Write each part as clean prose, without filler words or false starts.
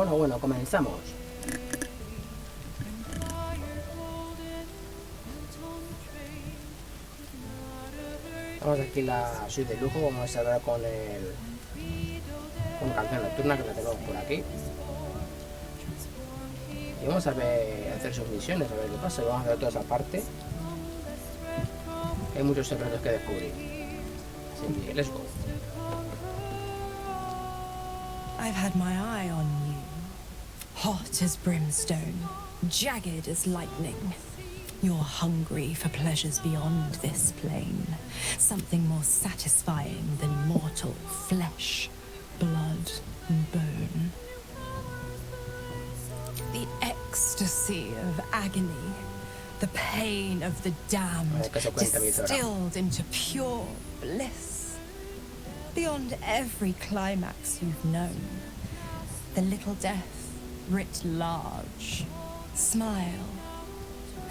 Bueno, comenzamos. Vamos aquí la suite de lujo. Vamos a hablar con canción nocturna, que la tenemos por aquí. Y vamos a ver, hacer sus misiones, a ver qué pasa. Y vamos a ver toda esa parte. Hay muchos secretos que descubrir. Así que, let's go. I've had my eye on you. Hot as brimstone, jagged as lightning. You're hungry for pleasures beyond this plane. Something more satisfying than mortal flesh, blood and bone. The ecstasy of agony, the pain of the damned, distilled into pure bliss. Beyond every climax you've known, the little death writ large. Smile,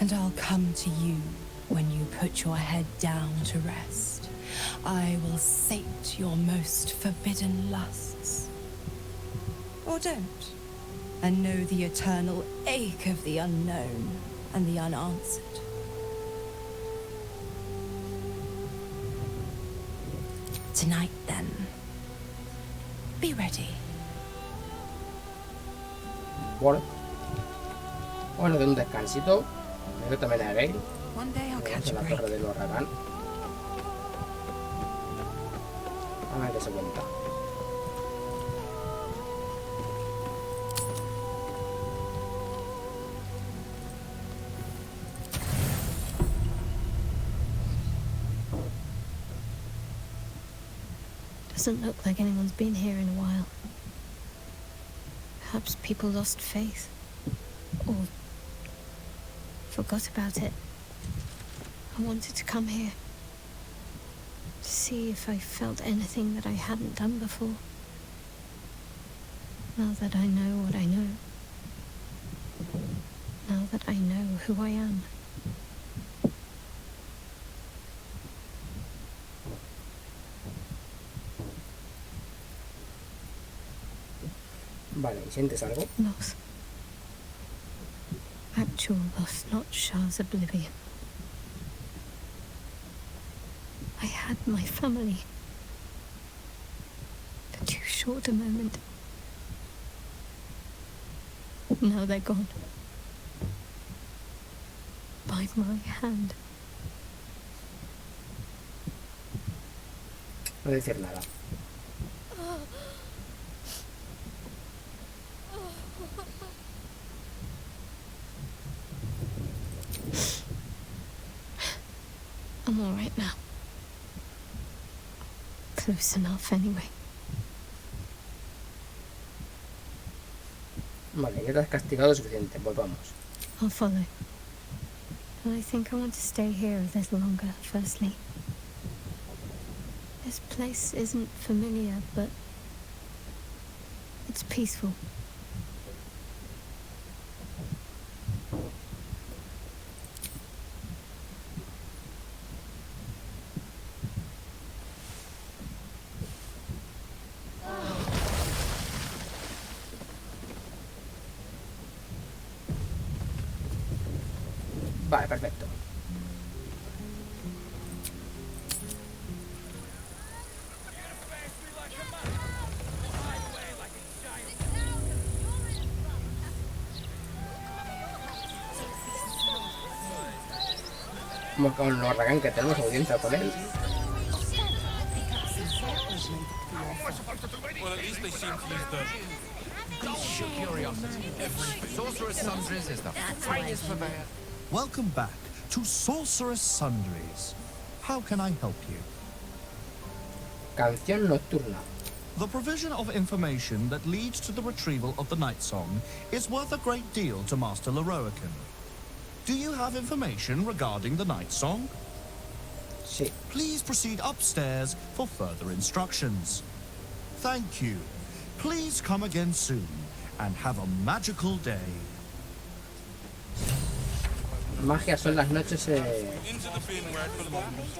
and I'll come to you when you put your head down to rest. I will sate your most forbidden lusts. Or don't, and know the eternal ache of the unknown and the unanswered. Tonight, then, be ready. Bueno, de un descansito. Yo también a Aylin. One day I'll catch a la break. torre de Lorroakan. A ver qué se cuenta. Doesn't look like anyone's been here in a while. Perhaps people lost faith. Or forgot about it. I wanted to come here to see if I felt anything that I hadn't done before. Now that I know what I know. Now that I know who I am. Vale, ¿sientes algo? Loss. Actual loss, not Shah's oblivion. I had my family. For too short a moment. Now they're gone. By my hand. No decir nada. I'm all right now. Close enough, anyway. Vale, ya te has castigado suficiente, volvamos. I'll follow. And I think I want to stay here a little longer, firstly. This place isn't familiar, but it's peaceful. Vale, perfecto. Vamos con Lorroakan, que tenemos audiencia con él. Well, at least they seem to use the curiosity. Sorcerer's Sundries is the finest purveyor. Welcome back to Sorcerer's Sundries. How can I help you? Canción nocturna. The provision of information that leads to the retrieval of the night song is worth a great deal to Master Lorroakan. Do you have information regarding the night song? Sí. Please proceed upstairs for further instructions. Thank you. Please come again soon and have a magical day. Magia son las noches. Into the bin where it belongs.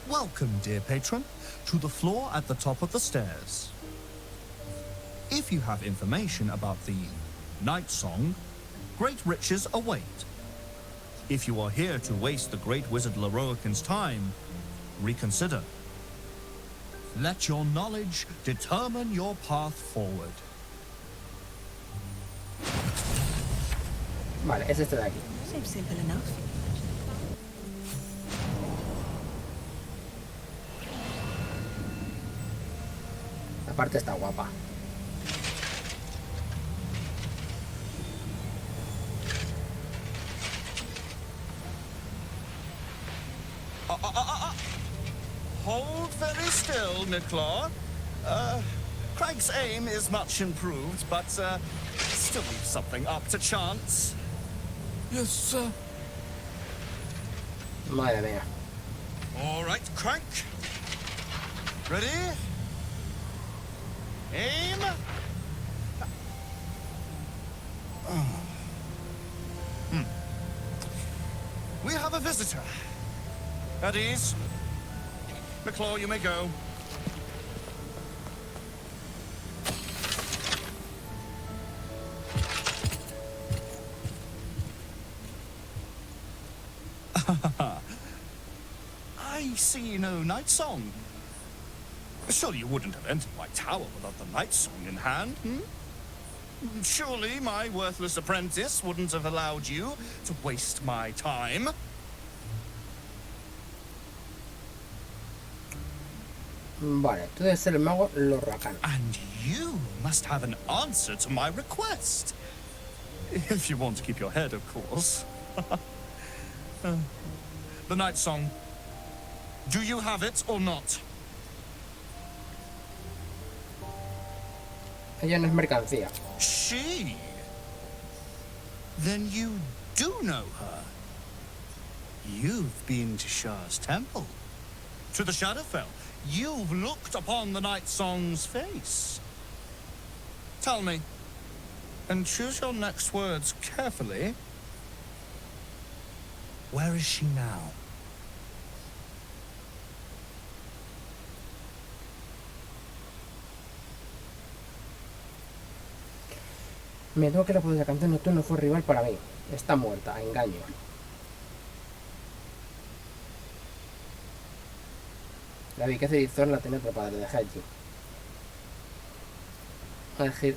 Welcome, dear patron, to the floor at the top of the stairs. If you have information about the night song, great riches await. If you are here to waste the great wizard Lorroakan's time, reconsider. Let your knowledge determine your path forward. Vale, es este de aquí. Seems simple enough. La parte está guapa. Hold very still, Nicklaw. Craig's aim is much improved, but still leaves something up to chance. Yes, sir. Madre mía. All right, Crank. Ready? Aim. We have a visitor. At ease. McClaw, you may go. I see no night song. Surely you wouldn't have entered my tower without the night song in hand, Surely my worthless apprentice wouldn't have allowed you to waste my time. Vale, tú debes ser el mago Lorroakan. And you must have an answer to my request. If you want to keep your head, of course. The night song. Do you have it or not? Ella no es mercancía. She? Then you do know her. You've been to Shah's temple. To the Shadowfell. You've looked upon the night song's face. Tell me, and choose your next words carefully. Where is she now? Me tengo que la poderosa canción nocturno fue rival para mí. Está muerta, engaño. La vi que hace la tenía atrapada, le dejé allí.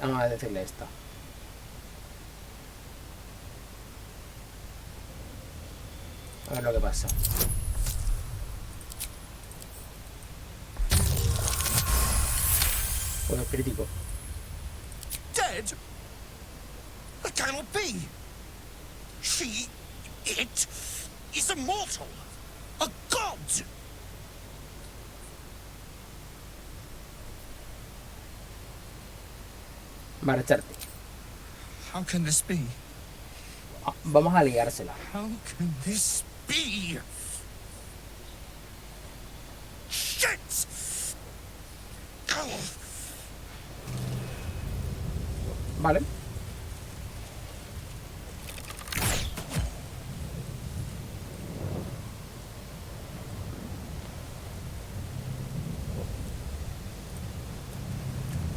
Vamos a decirle esta. A ver lo que pasa. Juego crítico. Dead? That cannot be. It is immortal. A god. Marcharte. How can this be? Vamos a liársela. How can this be? Shit! Vale.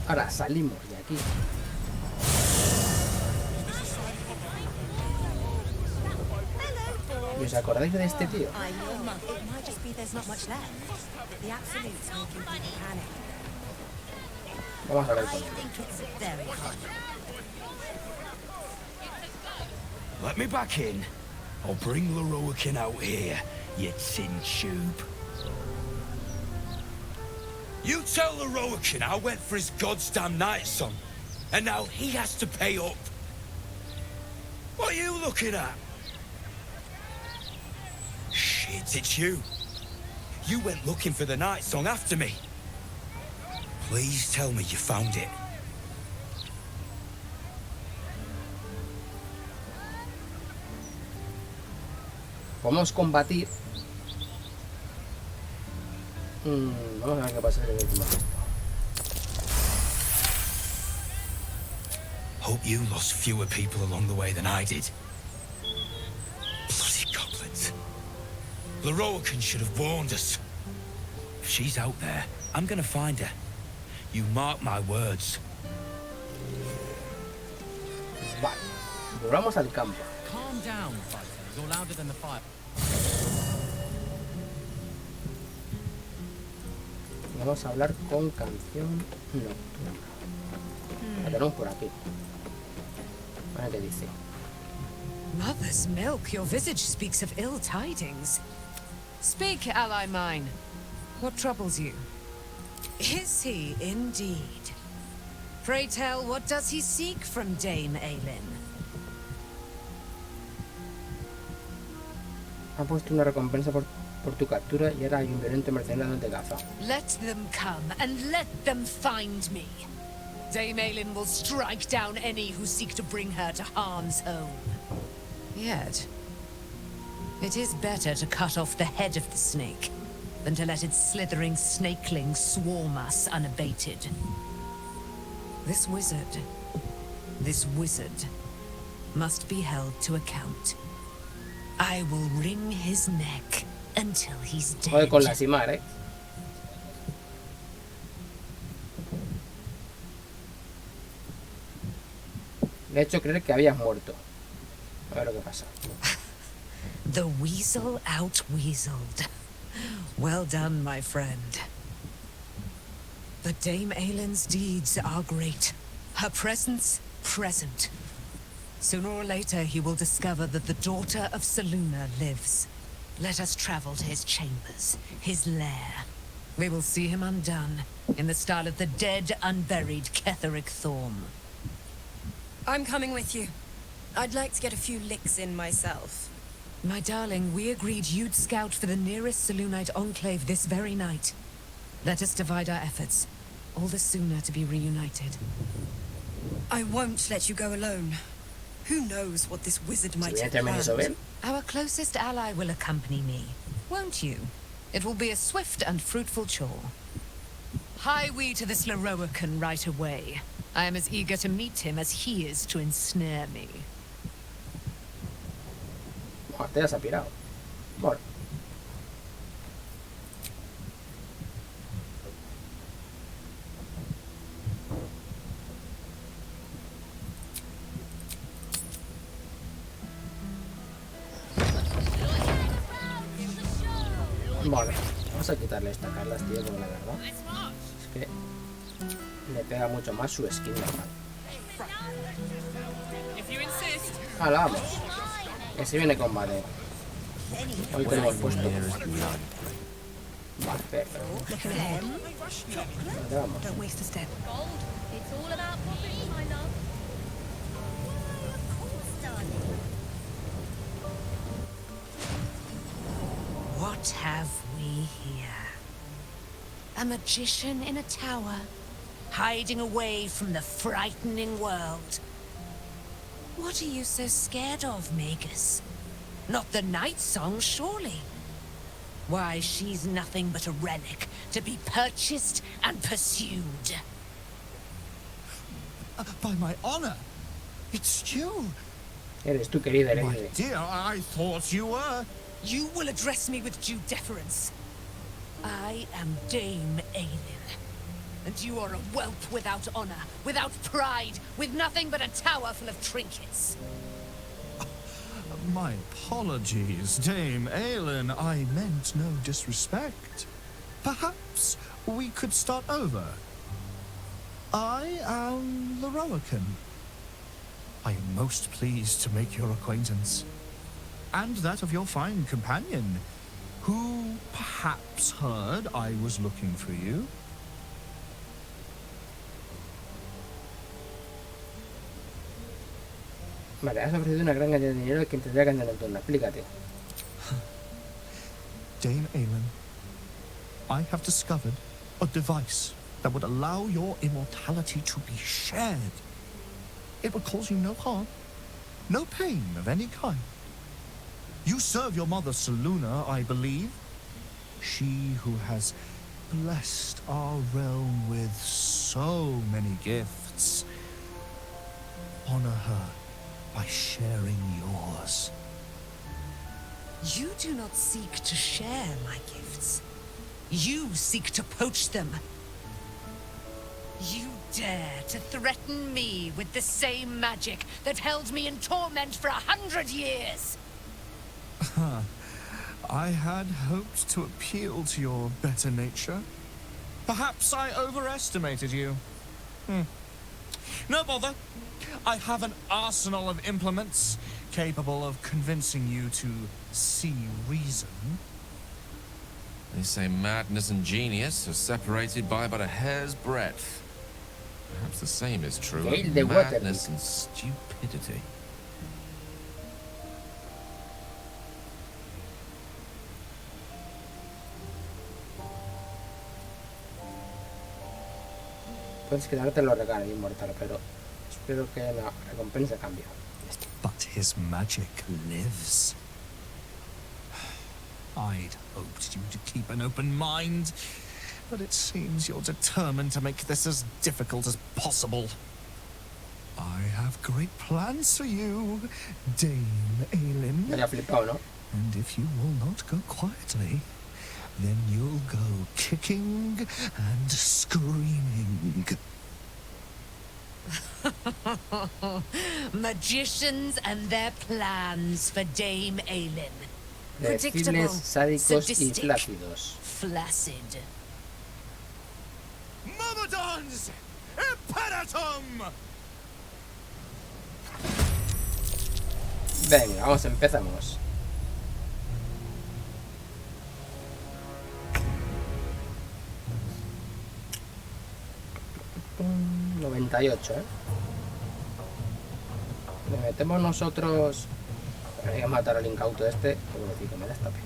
Ahora salimos de aquí. ¿Y os acordáis de este tío? Vamos a ver con él. Let me back in. I'll bring Lorroakan out here, you tin tube. You tell Lorroakan I went for his goddamn night song, and now he has to pay up. What are you looking at? Shit, it's you. You went looking for the night song after me. Please tell me you found it. Podemos combatir. Vamos a ver qué pasa en el último gesto. Hope you lost fewer people along the way than I did. Bloody goblins. Lorroakan should have warned us. If she's out there, I'm gonna find her. You mark my words. Vale, volvamos al campo. Calm down, fighter. You're louder than the fire. Vamos a hablar con canción nocturna. La tenemos por aquí. A ver qué dice. Mother's milk, your visage speaks of ill tidings. Speak, ally mine. What troubles you? Is he indeed? Pray tell, what does he seek from Dame Aylin? Ha puesto una recompensa por tu captura y ahora hay un violento mercenario de caza. Let them come, and let them find me. Dame Aylin will strike down any who seek to bring her to harm's home. Yet, it is better to cut off the head of the snake than to let its slithering snakelings swarm us unabated. This wizard must be held to account. I will wring his neck until he's dead. Joder con la Simar, Le he hecho creer que habías muerto. A ver lo que pasa. The weasel out-weaseled. Well done, my friend. But Dame Aylin's deeds are great. Her presence, present. Sooner or later, he will discover that the daughter of Selûne lives. Let us travel to his chambers, his lair. We will see him undone, in the style of the dead, unburied Ketheric Thorm. I'm coming with you. I'd like to get a few licks in myself. My darling, we agreed you'd scout for the nearest Selûnite enclave this very night. Let us divide our efforts, all the sooner to be reunited. I won't let you go alone. Who knows what this wizard might have también hizo planned? bien. Our closest ally will accompany me, won't you? It will be a swift and fruitful chore. Hie we to this Lorroakan right away. I am as eager to meet him as he is to ensnare me. Oh, te has pirado. Bueno. Vale, vamos a quitarle esta Carlas, tío, porque la verdad es que le pega mucho más su skin normal. ¡Hala, vamos! Que se viene combate. Hoy tenemos puesto. Vale, perfecto. ¿Dónde vamos? Don't waste a step. It's all about profit, my love. What have we here? A magician in a tower, hiding away from the frightening world. What are you so scared of, Magus? Not the night song, surely? Why, she's nothing but a relic to be purchased and pursued. By my honor, it's you. Eres tú, querida My Aylin. dear, I thought you were. You will address me with due deference. I am Dame Aylin, and you are a whelp without honor, without pride, with nothing but a tower full of trinkets. My apologies, Dame Aylin. I meant no disrespect. Perhaps we could start over. I am Lorroakan. I am most pleased to make your acquaintance. And that of your fine companion, who perhaps heard I was looking for you. Vale, has ofrecido una gran cantidad de dinero a quien tendría que andar en torno. Explícate. Dame Aylin, I have discovered a device that would allow your immortality to be shared. It would cause you no harm, no pain of any kind. You serve your mother Selûne, I believe. She who has blessed our realm with so many gifts. Honor her by sharing yours. You do not seek to share my gifts. You seek to poach them. You dare to threaten me with the same magic that held me in torment for 100 years. I had hoped to appeal to your better nature. Perhaps I overestimated you. No bother. I have an arsenal of implements capable of convincing you to see reason. They say madness and genius are separated by but a hair's breadth. Perhaps the same is true of madness and stupidity. Puedes quedarte los regalos inmortal, pero espero que la recompensa cambie. But his magic lives. I'd hoped you to keep an open mind, but it seems you're determined to make this as difficult as possible. I have great plans for you, Dame Aylin. Me había flipado, ¿no? And if you will not go quietly, then you'll go kicking and screaming. Magicians and their plans for Dame Aylin. Predecibles, sádicos y flácidos. Flaccid. Myrmidons! Imperatum! Venga, vamos, empezamos. Mm, 98, ¿eh? Le metemos nosotros... Hay que matar al incauto este, porque decir que me da esta pena.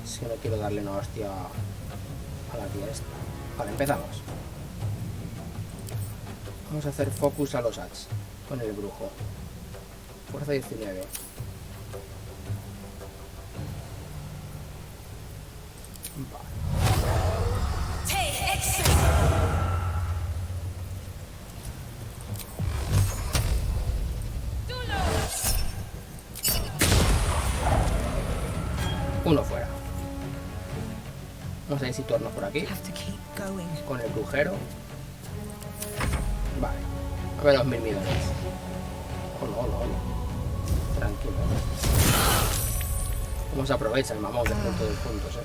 Si no quiero darle una hostia a la tía esta. Vale, empezamos. Vamos a hacer focus a los ads con el brujo. Fuerza 19. Vale. Uno fuera. Vamos a ir situarnos por aquí. Con el brujero. Vale. A ver los mirmidones. Hola, hola, hola. Tranquilo. Vamos a aprovechar el mamón después todos juntos,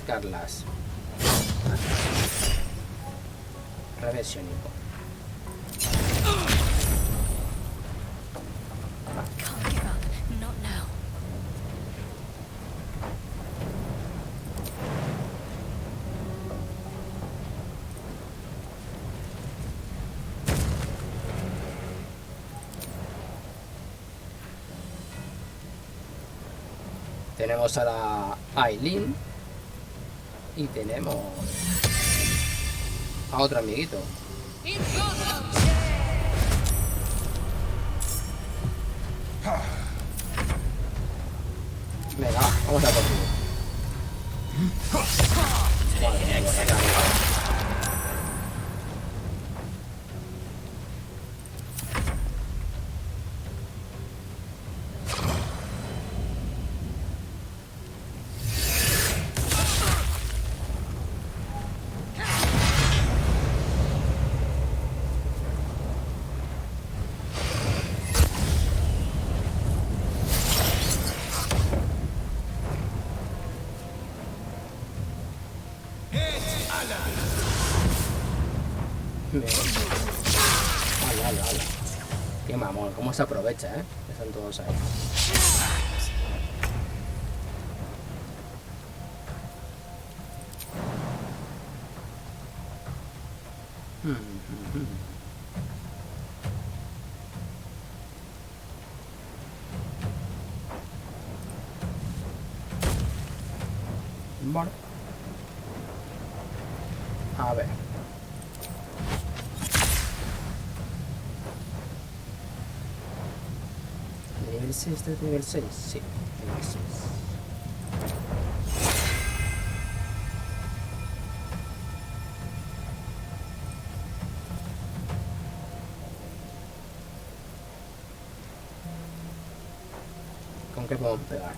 Carlas. Revesiónico. Can't give up. Not now. Tenemos a la Aylin. Y tenemos a otro amiguito. Venga, vamos a por ti. Ala. Qué mamón, cómo se aprovecha, ¿eh? Que están todos ahí. Bueno. A ver. ¿Es este de nivel 6? Sí, nivel 6. ¿Con qué podemos pegar?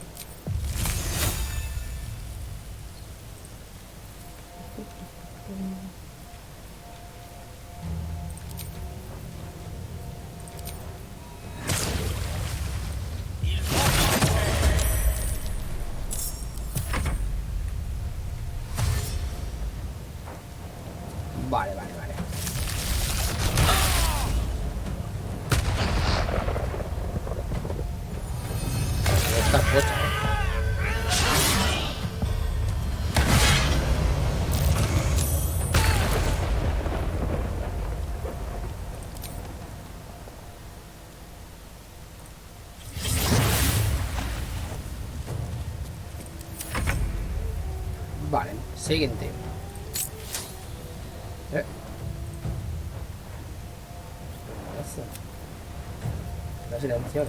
Vale. Está pocha, Vale, siguiente. La silenciado.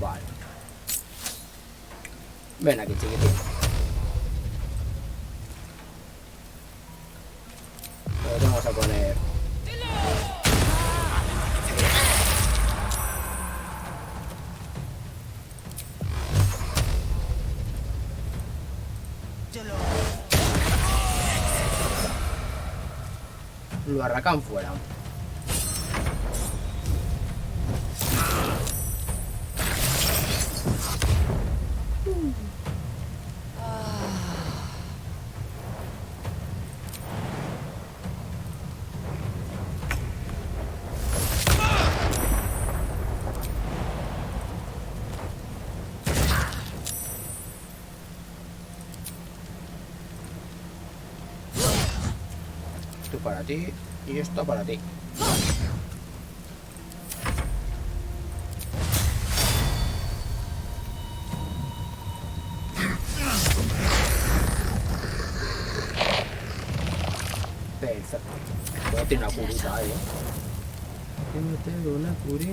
Vale. Ven aquí, chiquitín. Pues vamos a poner... Lorroakan fuera. Esto para ti y esto para ti. Perfecto. Voy a tener una curita ahí. Tengo una curita.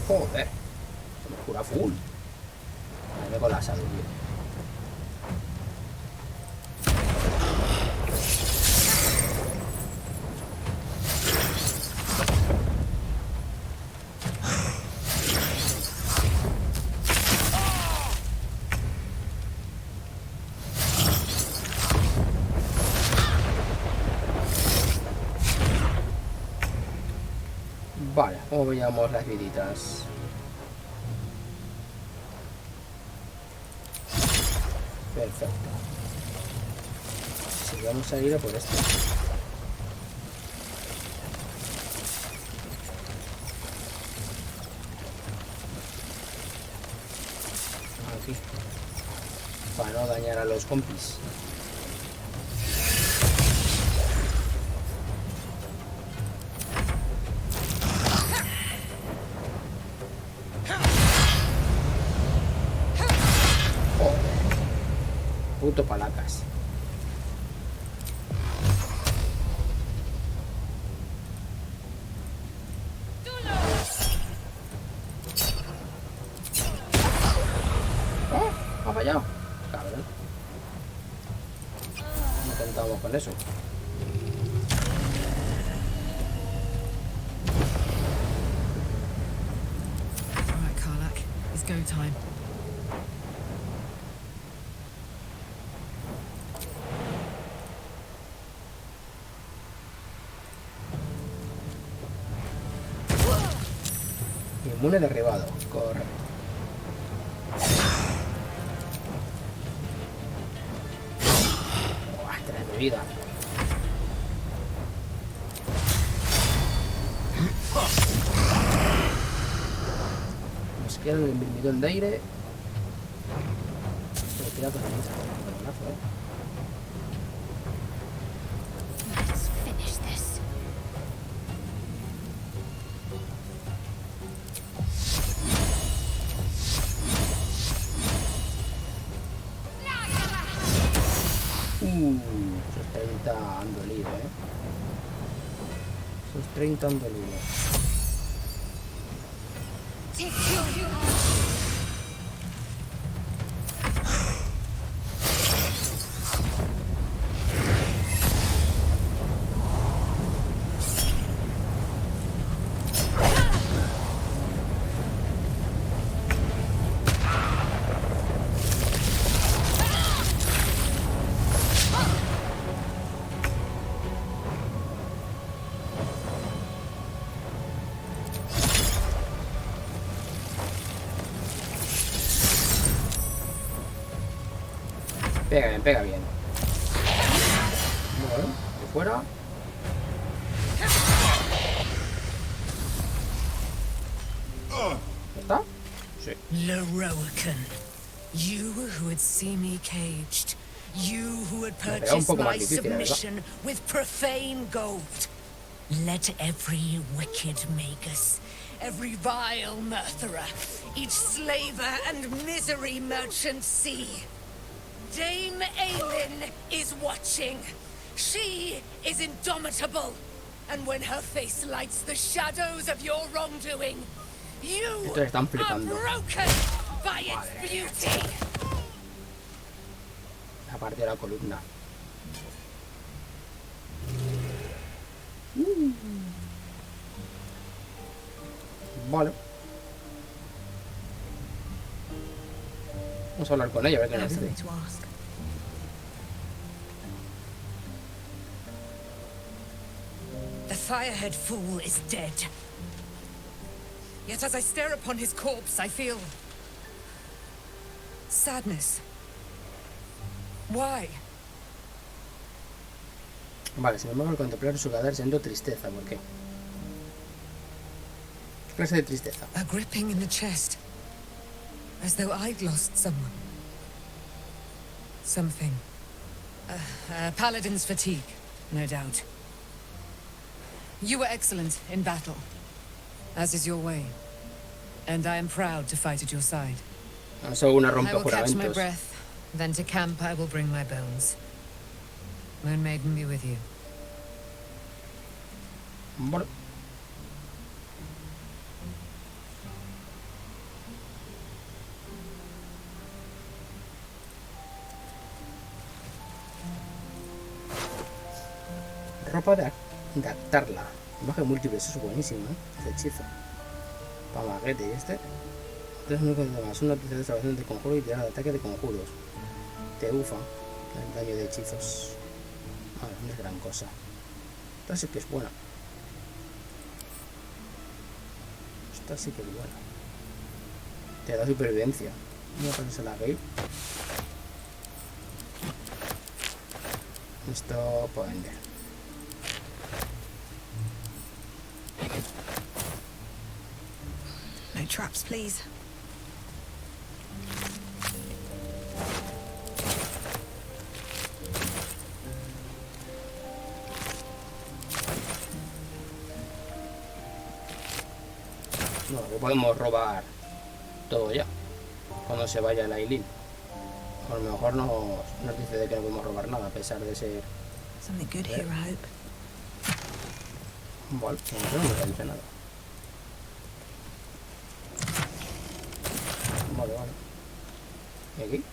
Joder, se me cura full. Me con la salud, tío. Vale, ¿cómo veíamos las viditas? Perfecto. Si vamos a ir a por esto. Aquí. Para no dañar a los compis. Puto palacas. ¡Oh! Ha fallado. Cabrón. No contamos con eso. All right, Karlak, it's go time. Inmune derribado, correcto. ¡Buah! 3 de vida. Nos queda el mirmidón de aire. Pero tira con el balonazo, Let's finish this. Esos 30 han dolido, Esos 30 han dolido. Pega bien. Bueno, de fuera. ¿Está? Sí. Lorroakan, you who would see me caged, you who would purchase my submission with profane gold. Let every wicked magus, every vile murtherer, each slaver and misery merchant see. Dame Aylin is watching. She is indomitable. And when her face lights the shadows of your wrongdoing, you are broken by its beauty. La parte de la columna. Vale. Vamos a hablar con ella, a ver qué nos dice. The firehead fool is dead. Yet as I stare upon his corpse, I feel sadness. Why? Vale, sin embargo, al contemplar su cadáver siento tristeza. ¿Por qué? ¿Qué clase de tristeza? A gripping in the chest. As though I'd lost someone. Something. Paladin's fatigue, no doubt. You were excellent in battle, as is your way. And I am proud to fight at your side. I will catch my breath, then to camp I will bring my bones. Moon Maiden be with you. Vale. Ropa de adaptarla. Imagen múltiple, eso es buenísimo, Este hechizo. Pamaguete y este. Tres únicos de más. Una pieza de salvación de conjuro y tirada de ataque de conjuros. Te ufa el daño de hechizos. Vale, no es gran cosa. Esta sí que es buena. Esta sí que es buena. Te da supervivencia. Voy a ponerse la gay. Esto puede vender. No traps, please. No, que podemos robar todo ya cuando se vaya el Aylin. A lo mejor nos dice de que no podemos robar nada a pesar de ser. Something good here, I hope. Vale, no me dice nada. Vale, vale. ¿Y aquí?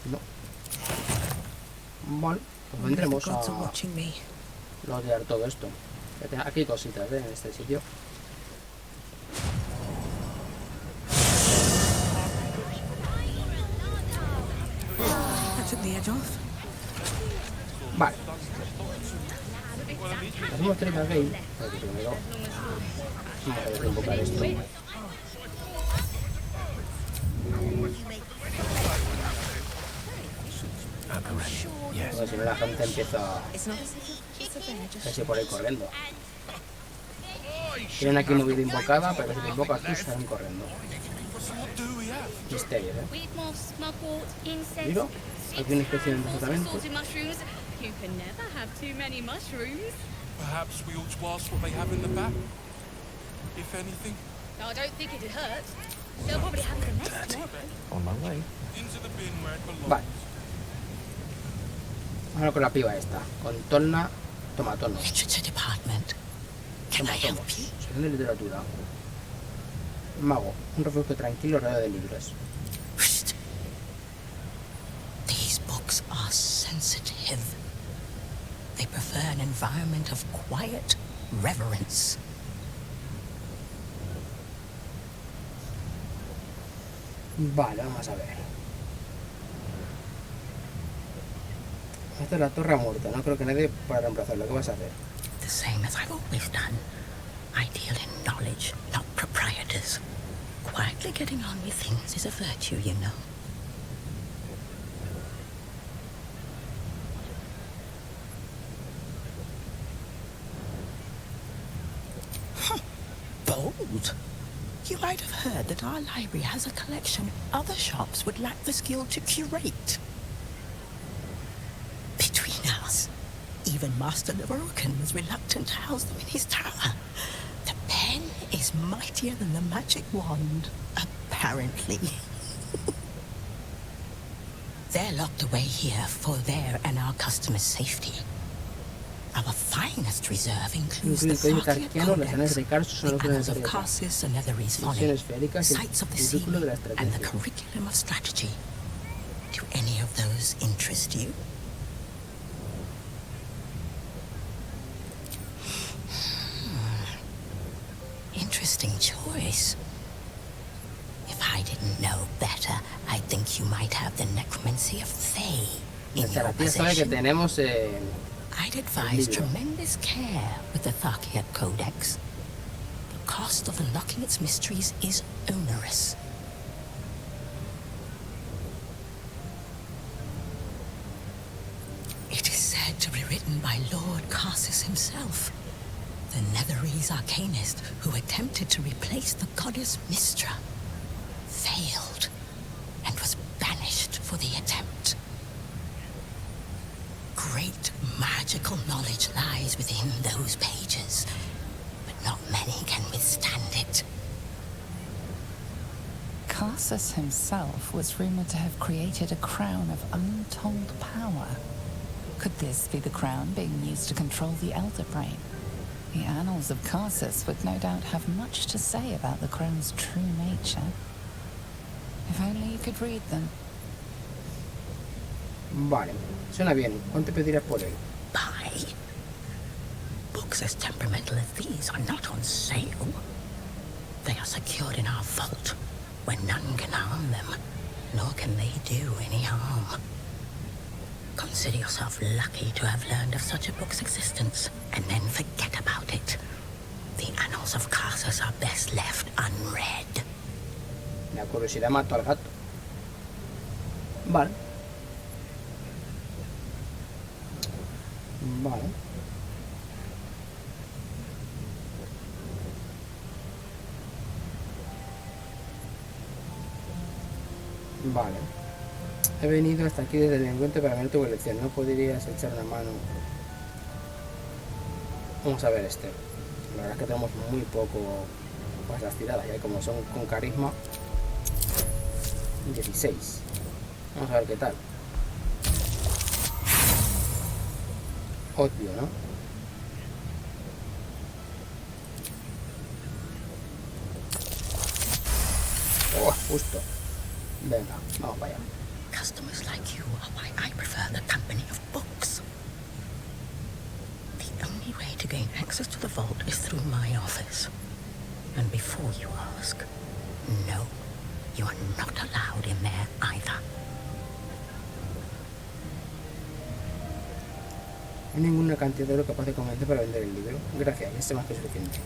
No. Vale, pues vendremos a lotear todo esto. Aquí hay cositas, en este sitio. Vale. Hacemos 3 game. Aquí primero. Vamos a desinvocar esto. Porque si no la gente empieza casi por ahí corriendo. Tienen aquí movida invocada, pero si te invocas tú salen corriendo. Misterio, Mira, aquí una especie de tratamiento. Perhaps we ought to ask what they have in the back, if anything. No, I don't think it'd hurt. They'll probably have the next tomorrow. On my way. Into the bin where it belongs. Vale. Ahora con la piba esta. Con Tolna Tomatonos. Literature department. Can I help you? Sección de literatura. Mago. Un refugio tranquilo rodeado de libros. These books are sensitive. They prefer an environment of quiet reverence. Vale, vamos a ver. Esta es la torre muerta, no creo que nadie para reemplazarlo. ¿Qué vas a hacer? The same as I've always done. I deal in knowledge, not proprietors. Quietly getting on with things is a virtue, you know. Bold. You might have heard that our library has a collection other shops would lack the skill to curate. Between us, even Master Lorroakan was reluctant to house them in his tower. The pen is mightier than the magic wand, apparently. They're locked away here for their and our customers' safety. Our finest reserve includes the Tharkian Codex, the Annals of Cassis and Ethery's Folly, Sights of the Sea, and the Curriculum of Strategy. Do any of those interest you? Interesting choice. If I didn't know better, I'd think you might have the necromancy of Fae in your possession. I'd advise tremendous care with the Tharkian Codex. The cost of unlocking its mysteries is onerous. It is said to be written by Lord Cassis himself, the Netherese arcanist who attempted to replace the goddess Mystra, failed, and was banished for the attempt. Great magical knowledge lies within those pages, but not many can withstand it. Cassis himself was rumored to have created a crown of untold power. Could this be the crown being used to control the Elder Brain? The annals of Cassis would no doubt have much to say about the crown's true nature. If only you could read them. Vale, suena bien. ¿Cuánto pedirás por él? Buy? Books as temperamental as these are not on sale. They are secured in our vault, where none can harm them, nor can they do any harm. Consider yourself lucky to have learned of such a book's existence, and then forget about it. The annals of Cassis are best left unread. La curiosidad mató al gato. Vale. Vale. Vale. He venido hasta aquí desde el encuentro para ver tu colección. ¿No podrías echar una mano? Vamos a ver este. La verdad es que tenemos muy poco para las tiradas, ya como son con carisma 16. Vamos a ver qué tal. Obvio, ¿no? Oh, justo. Venga, vamos para allá. Customers like you are why I prefer the company of books. The only way to gain access to the vault is through my office. And before you ask, no, you are not allowed in there either. No hay ninguna cantidad de oro capaz de convencer para vender el libro. Gracias, este más que suficiente.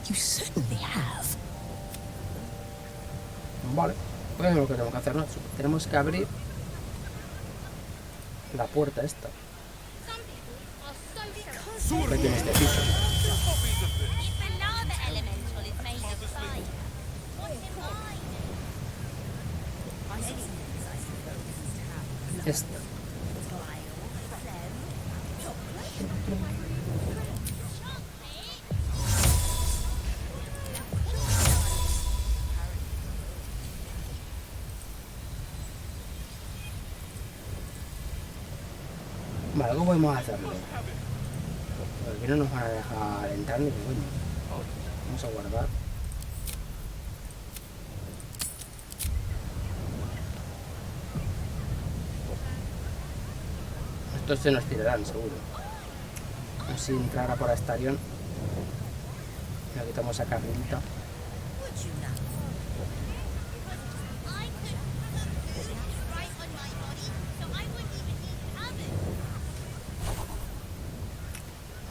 You certainly have. Vale, pues es lo que tenemos que hacer, ¿no? Tenemos que abrir la puerta esta. Que tiene este piso. Esta. Vale, ¿cómo podemos hacerlo? Porque aquí no nos van a dejar entrar ni que bueno. Vamos a guardar. Estos se nos tirarán, seguro. Así entrará por Astarion. Le quitamos a Carlita.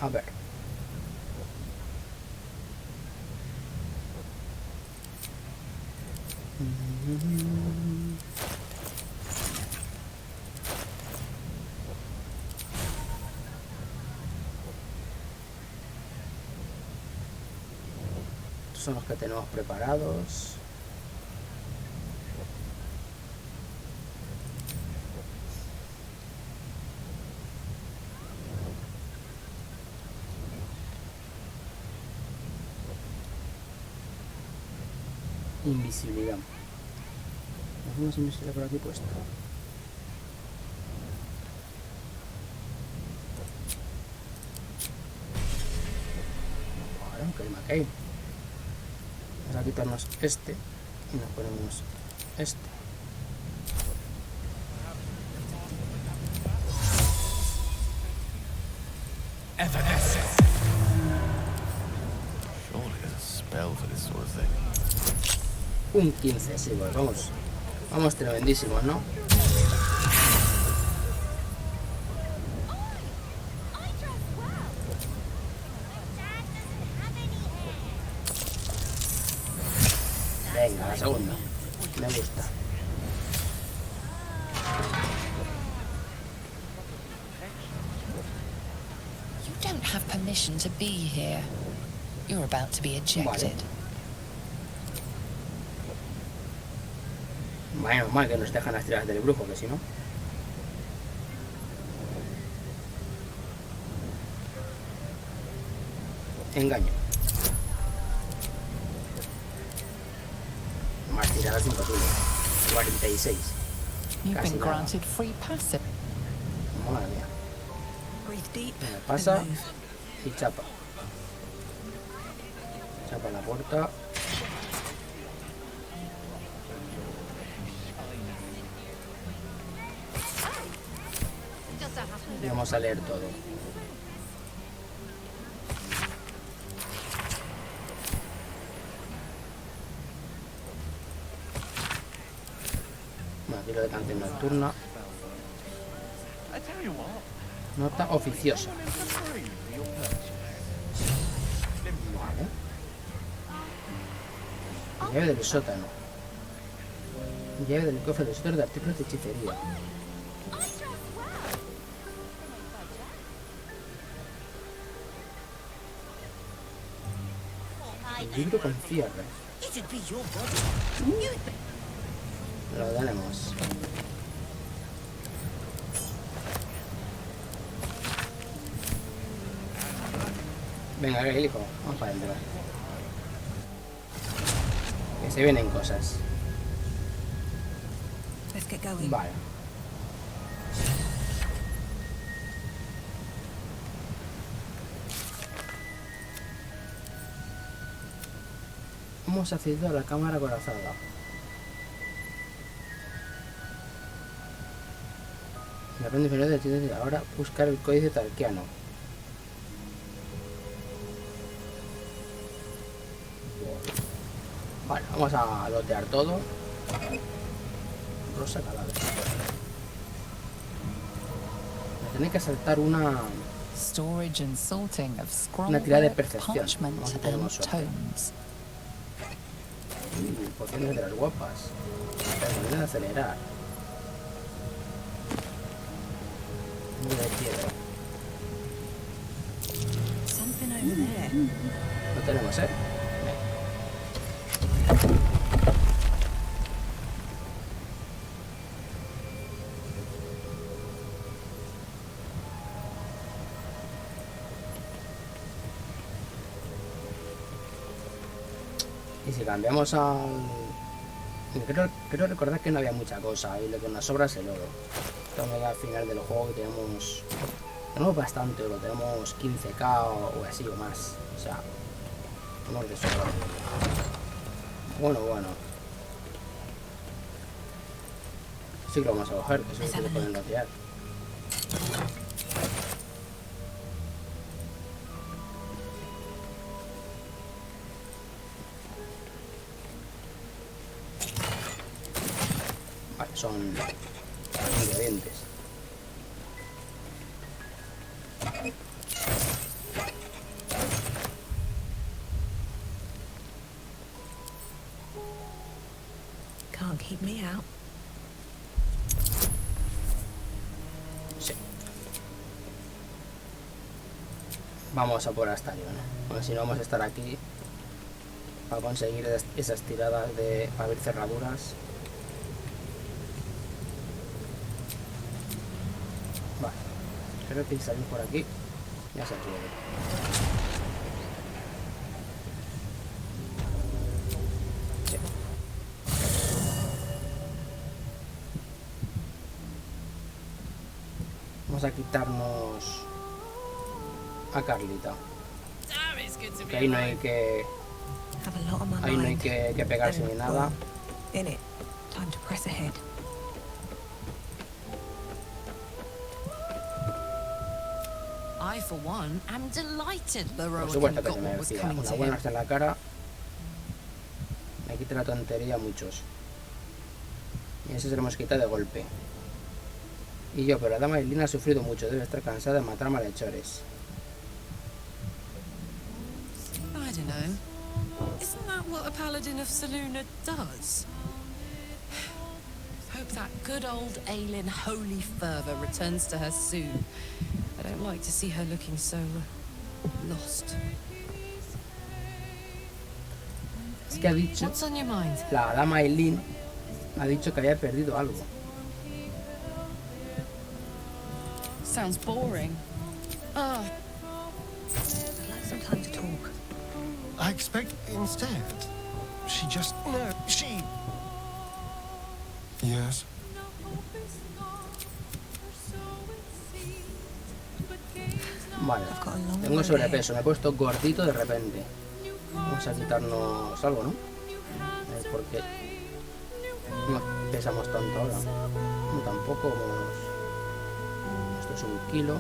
A ver. Estos son los que tenemos preparados. Invisibilidad. Hacemos invisibilidad por aquí puesto. Vale, ok, ok. Vamos a quitarnos este y nos ponemos este. Surely there's a spell for this sort of thing. Un 15, sí, pues vamos. Vamos tremendísimos, ¿no? Venga, la segunda. Me gusta. You don't have permission to be here. You're about to be ejected. Bueno, mal que nos dejan las tiras del brujo, que si no. Engaño. Más tiradas imposible. 46. You've Casi been nada. granted free passive. Madre mía. Breathe deep. Venga, pasa and move. y chapa. Chapa la puerta. Y vamos a leer todo. Bueno, aquí lo de canción nocturna. Nota oficiosa. Vale. Llave del sótano. Llave del cofre del sector de artículos de hechicería. Libro con cierre. Lo tenemos. Venga, que hijo, vamos para adentro. Que se vienen cosas. Let's get going. Vale. Hemos accedido a la cámara acorazada. La ronda inferior de tiendas de ahora buscar el códice tarquiano. Vale, vamos a lotear todo. Rosa cadáver. Me tiene que saltar una Storage and sorting of Una tirada de scrollwork, percepción. parchment Vamos a tener and suerte. tomes. Pociones de las guapas. Pociones de acelerar. Muy de piedra. Something over there. Lo tenemos, ¿eh? Y si cambiamos al... Creo recordar que no había mucha cosa y lo que nos sobra es el oro. Estamos ya al final del juego y tenemos bastante oro, tenemos 15k o así o más. O sea, tenemos de sobra. Bueno. Sí que lo vamos a coger, que eso es lo que pueden lotear. Vale, son ingredientes. Can't keep me out. Sí. Vamos a por esta Aylin, porque si no vamos a estar aquí para conseguir esas tiradas de abrir cerraduras. Vale, creo que salir por aquí ya se puede. Sí. Vamos a quitarnos a Carlita. Que ahí no hay que pegarse ni nada. In it. Time to press ahead. I, for one, am delighted Por Lorroakan supuesto que got se what was merecía. coming Una to buena him. hasta en la cara. Me quita la tontería a muchos. Y eso se lo hemos quitado de golpe. Y yo, pero la dama Aylin ha sufrido mucho. Debe estar cansada de matar malhechores. I don't know. Isn't that what a paladin of Saluna does? Hope that good old Aylin holy fervor returns to her soon. I don't like to see her looking so lost. Es que ha dicho, What's on your mind? la dama Aylin ha dicho que había perdido algo. Sounds boring. Oh, I'd like some time to talk. I expect instead, she just... No, she... Yes? Vale, tengo sobrepeso, me he puesto gordito de repente. Vamos a quitarnos algo, ¿no? Porque no pesamos tanto ahora. No, tampoco vamos... Esto es 1 kilo.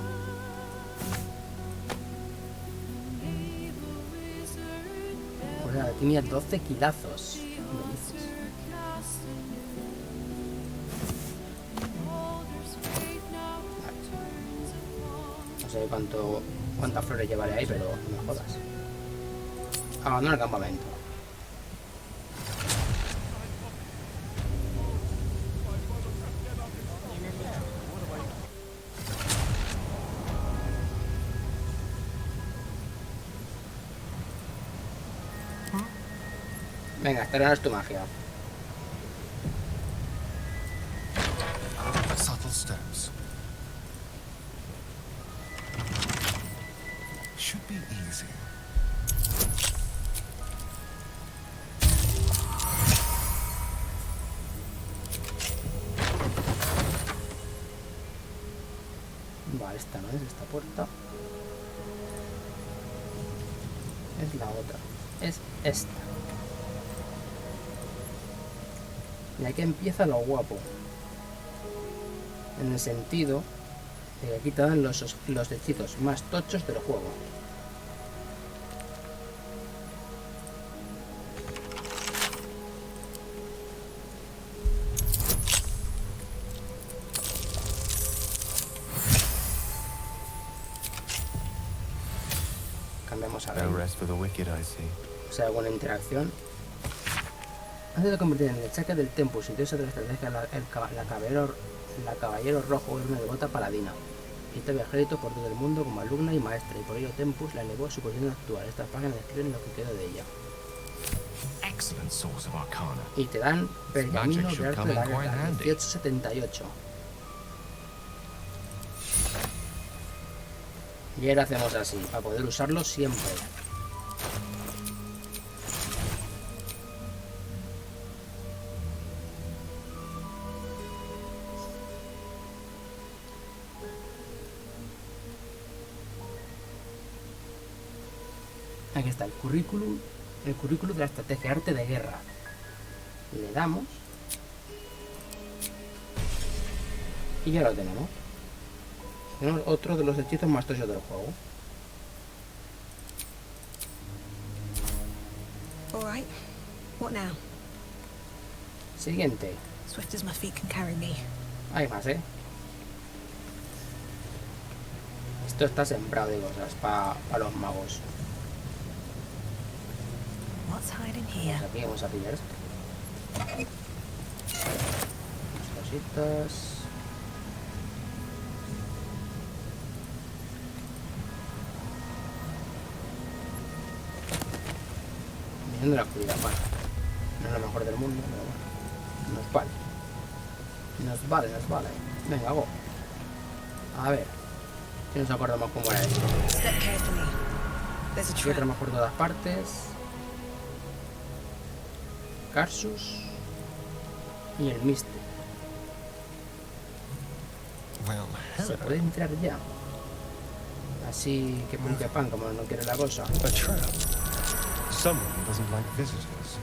O sea, tenía 12 kilazos. ¿Qué me dices? No sé cuántas flores llevaré ahí, pero no me jodas. Abandona el campamento. Venga, estrenas tu magia. Subtle steps. Should be easy. Vale, esta no es esta puerta. Es la otra. Es esta. Y aquí empieza lo guapo. En el sentido de que aquí te dan los hechizos más tochos del juego. Cambiamos a ver. No rest for the wicked, I see. O sea, alguna interacción. Antes de convertir en el chaque del Tempus y de esa estrategia, la caballero rojo era una devota paladina. Y estaba ejército por todo el mundo como alumna y maestra, y por ello Tempus la elevó a su posición actual. Estas páginas describen lo que quedó de ella. Excellent source of arcana. Y te dan pergamino Magic de should arte de come la in quite guerra, handy. 1878. Y ahora hacemos así, para poder usarlo siempre. Aquí está el currículum de la estrategia arte de guerra. Le damos y ya lo tenemos. Tenemos otro de los hechizos más tochos del juego. All right. What now? Siguiente. Swift as my feet can carry me. Hay más, Esto está sembrado de cosas para los magos. What's hiding here? Pues aquí vamos a pillar esto. Unas cositas. De la oscuridad, vale. No es lo mejor del mundo, pero bueno. Nos vale. Venga, go. A ver. Si nos acordamos cómo era esto. Aquí tenemos por todas partes. Carsus. Y el Mister. Se puede entrar ya. Así que pum que pan, como no quiere la cosa. Someone doesn't like visitors.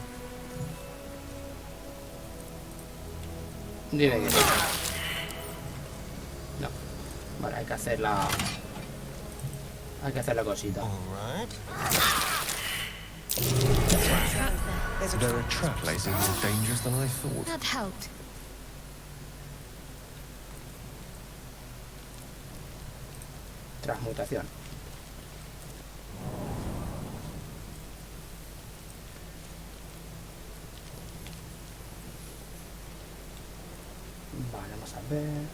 Dime que no. Vale, hay que hacer la cosita. There are traps. Places more dangerous than I thought. That helped. Transmutación. Vale, vamos a ver.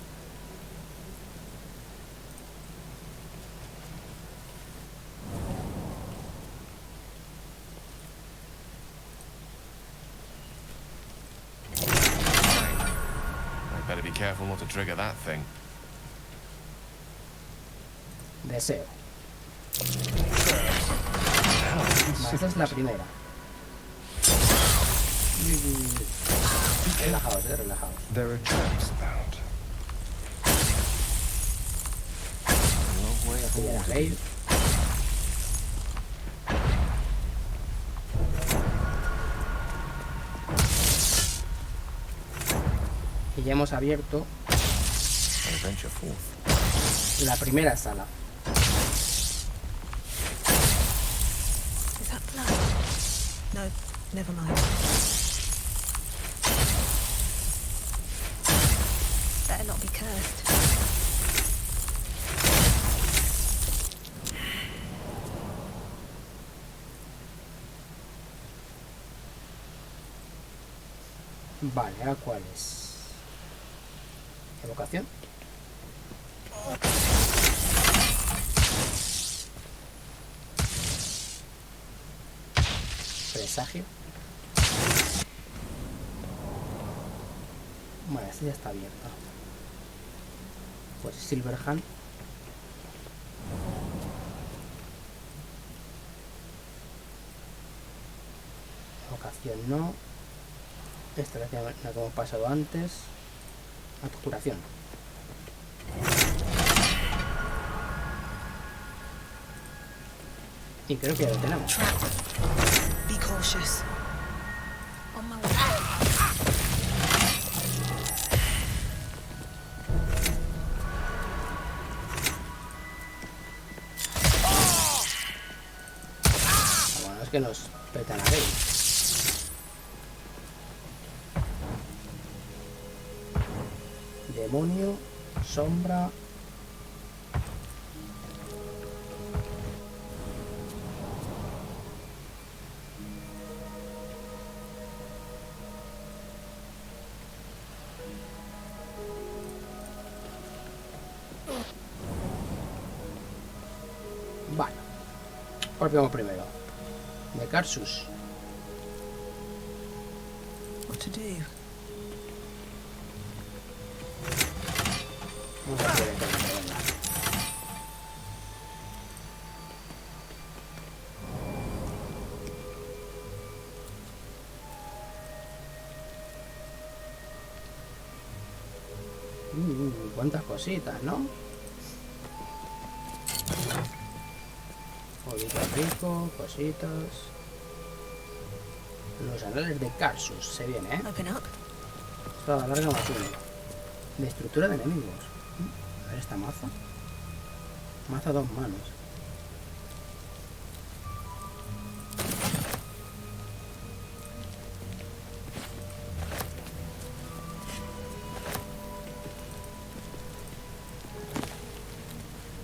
I better be careful not to trigger that thing. Deseo. Esa es la primera. Relajaos, relajaos. There are traps about. Y ya hemos abierto la primera sala. Is that blood? No, never mind. Better not be cursed. Vale, ¿a cuál es? Evocación. Presagio. Vale, esta ya está abierta. Pues Silverhand. Evocación no. Esta es la que hemos pasado antes. Abjuración. Y creo que ya lo tenemos. Be cautious. On my way. Bueno, es que nos petan a ver. Demonio, sombra. Vale. Golpeamos primero. De Carsus. What to do? Vamos a ver venga. Cuántas cositas, ¿no? Jueguito rico, cositas. Los anales de Karsus, se viene, ¿eh? Espada larga más uno. De estructura de enemigos. A ver esta maza. Maza a 2 manos.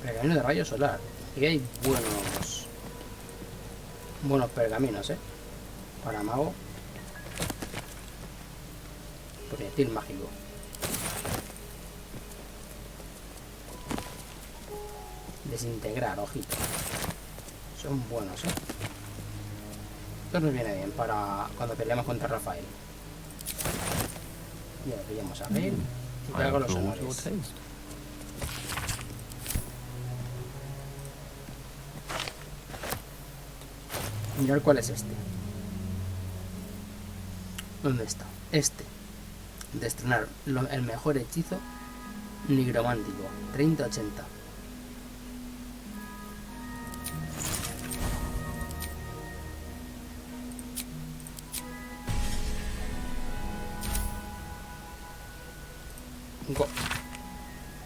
Pergamino de rayo solar. Y hay buenos pergaminos, para mago. Proyectil mágico. Desintegrar, ojito. Son buenos, Esto nos viene bien para cuando peleamos contra Rafael. Ya le pillamos a Aylin y te hago los honores. Mirad cuál es este. ¿Dónde está? Este. De estrenar el mejor hechizo nigromántico. 30-80. Go.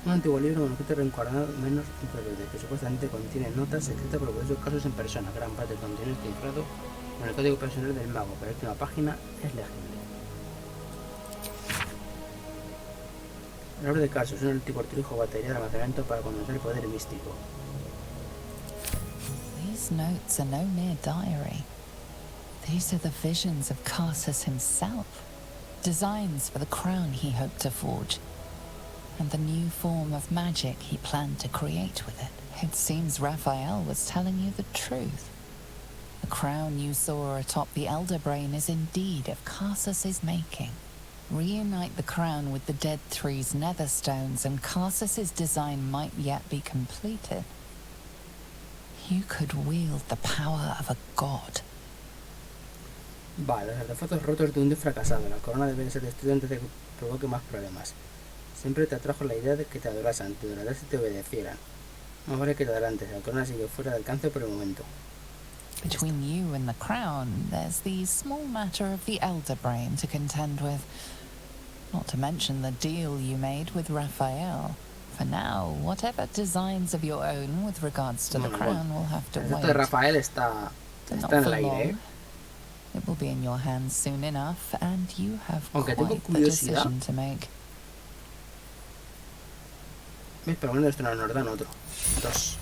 Un antiguo libro manuscrito reencuadrado menos rebelde, que supuestamente contiene notas escritas por varios casos en persona. Gran parte del contenido está cifrado con el código personal del mago, pero la última página es legible. El árbol de Karsus es un antiguo artilugio o batería de almacenamiento para condensar el poder místico. These notes are no mere diary. These are the visions of Karsus himself. Designs for the crown he hoped to forge. And the new form of magic he planned to create with it. It seems Raphael was telling you the truth. The crown you saw atop the Elder Brain is indeed of Karsus's making. Reunite the crown with the Dead Three's netherstones and Karsus's design might yet be completed. You could wield the power of a god. Vale, los artefactos rotos de un dios fracasado. La corona debe ser destruida antes de que provoque más problemas. Siempre te atrajo la idea de que te adorasen, te adorasen y te obedecieran. Más vale que te adelantes, la corona sigue fuera de alcance por el momento. Between you and the crown, there's the small matter of the Elder Brain to contend with. Not to mention the deal you made with Raphael. For now, whatever designs of your own with regards to the crown will have to wait. Esto de Rafael está en el aire. It will be in your hands soon enough, and you have quite the decision to make. ¿Ves? Pero bueno, esto no nos dan otro. 2.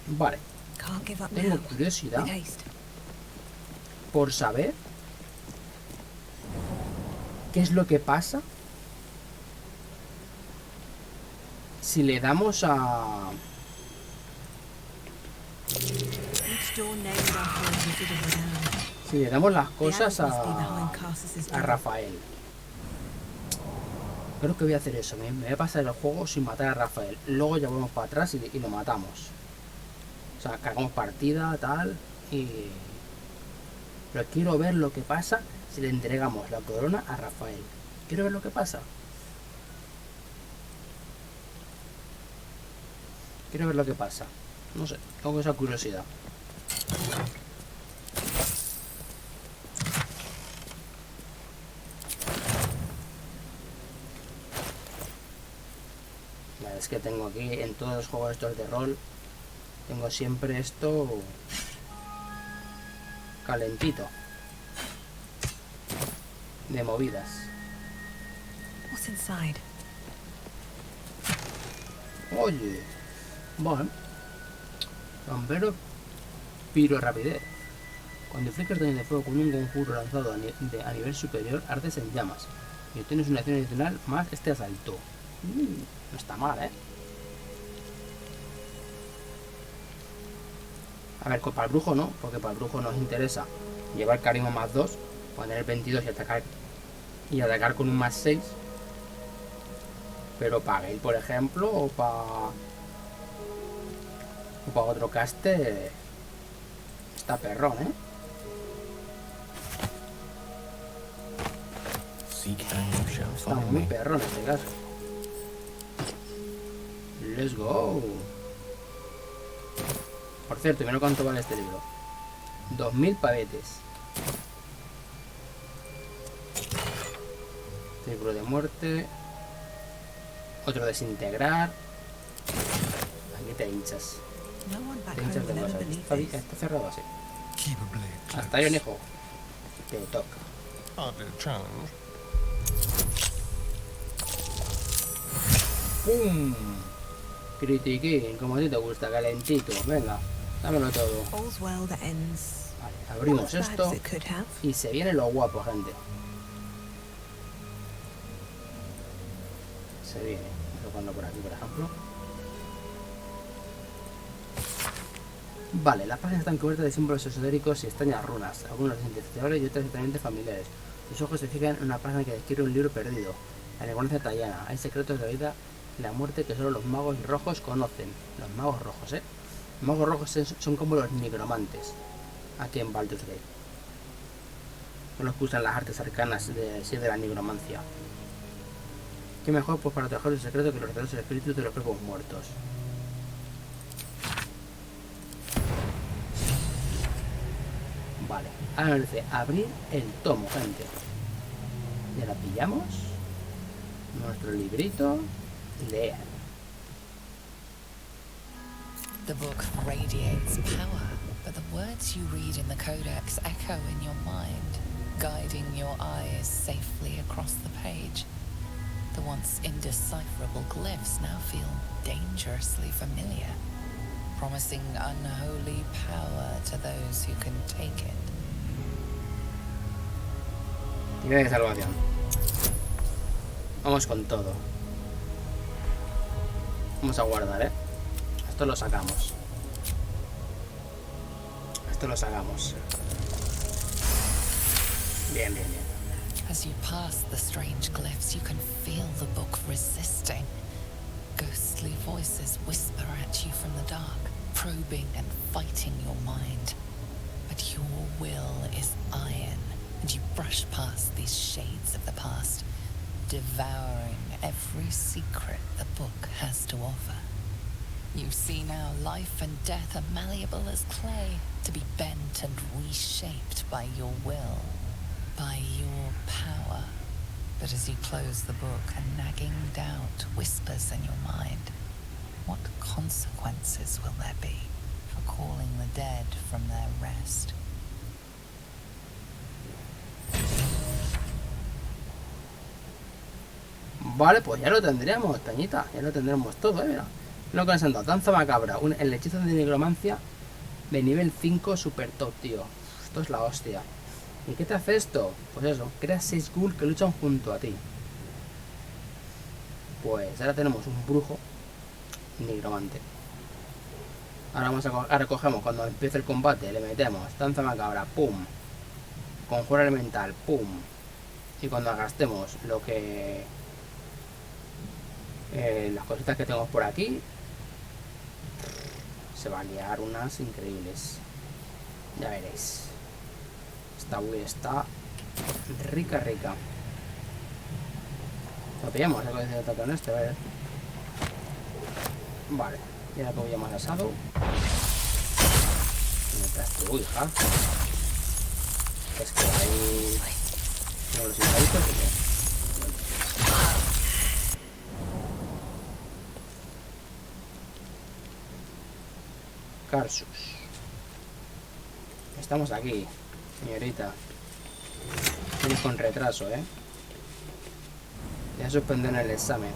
Vale. Tengo curiosidad por saber qué es lo que pasa si le damos a... Si le damos las cosas a Rafael. Creo que voy a hacer eso. Me voy a pasar el juego sin matar a Rafael. Luego ya volvemos para atrás y lo matamos. O sea, cargamos partida, tal. Pero quiero ver lo que pasa si le entregamos la corona a Rafael. Quiero ver lo que pasa. Quiero ver lo que pasa. No sé, tengo esa curiosidad. Es que tengo aquí en todos los juegos estos de rol, tengo siempre esto calentito de movidas. Oye, bueno, Campero piro rapidez. Cuando infliges daño de fuego con un conjuro lanzado a nivel superior, ardes en llamas y obtienes una acción adicional más este asalto. No está mal, A ver, para el brujo no, porque para el brujo nos interesa llevar carisma más 2, poner el 22 y atacar con un más 6. Pero para Gale, por ejemplo, o para otro caste, está perrón, seek and you shall Está find muy me. perro en este caso. Let's go. Por cierto, mira cuánto vale este libro. 2000 pavetes. Círculo de muerte. Otro desintegrar. Aquí te hinchas. No one back Te home hinchas de will ever cosas. believe this. Está cerrado así. Keep a blade close. Hasta ahí, un hijo. Te toca. Hardly a challenge. ¡Pum! Critiquín, como a ti te gusta, calentito. Venga, dámelo todo. All's well that ends. Vale, abrimos Not as bad esto as it could have. y se viene lo guapo, gente. Se viene. Vamos a ponerlo por aquí, por ejemplo. Vale, las páginas están cubiertas de símbolos esotéricos y extrañas runas, algunos identificadores y otras totalmente familiares. Tus ojos se fijan en una página que describe un libro perdido, la nigromancia tallana. Hay secretos de la vida y la muerte que solo los magos rojos conocen. Los magos rojos, ¿eh? Los magos rojos son como los nigromantes, aquí en Baldurs. Son los que usan las artes arcanas de la nigromancia. ¿Qué mejor pues para trabajar el secreto que los verdaderos espíritus de los cuerpos muertos? Vale, ahora nos dice abrir el tomo, gente. Y ahora pillamos nuestro librito y leer. The book radiates power, but the words you read in the codex echo in your mind, guiding your eyes safely across the page. The once indecipherable glyphs now feel dangerously familiar, promising unholy power to those who can take it. Tira de salvación. Vamos con todo. Vamos a guardar, ¿eh? Esto lo sacamos. Esto lo sacamos. Bien, bien, bien. As you pass the strange glyphs, you can feel the book resisting. Ghostly voices whisper at you from the dark, probing and fighting your mind. But your will is iron, and you brush past these shades of the past, devouring every secret the book has to offer. You see now life and death are malleable as clay, to be bent and reshaped by your will, by your power. But as you close the book, a nagging doubt whispers in your mind. What consequences will there be for calling the dead from their rest? Vale, pues ya lo tendremos, Tañita. Ya lo tendremos todo, mira. Lo que nos han dado. Danza macabra. El hechizo de nigromancia de nivel 5 super top, tío. Esto es la hostia. ¿Y qué te hace esto? Pues eso, creas 6 ghouls que luchan junto a ti. Pues ahora tenemos un brujo nigromante. Ahora cogemos cuando empiece el combate, le metemos danza macabra, pum. Conjuro elemental, pum. Y cuando gastemos lo que... las cositas que tenemos por aquí, se va a liar unas increíbles. Ya veréis. Esta build está rica, rica. Lo pillamos, la cosa de con este, a ver. Vale, y ahora que voy a más asado. Mientras tú, hija. Es que hay... Tengo los hijaditos y qué. Carsus. Estamos aquí, señorita. Tienes con retraso, Ya suspenden el examen.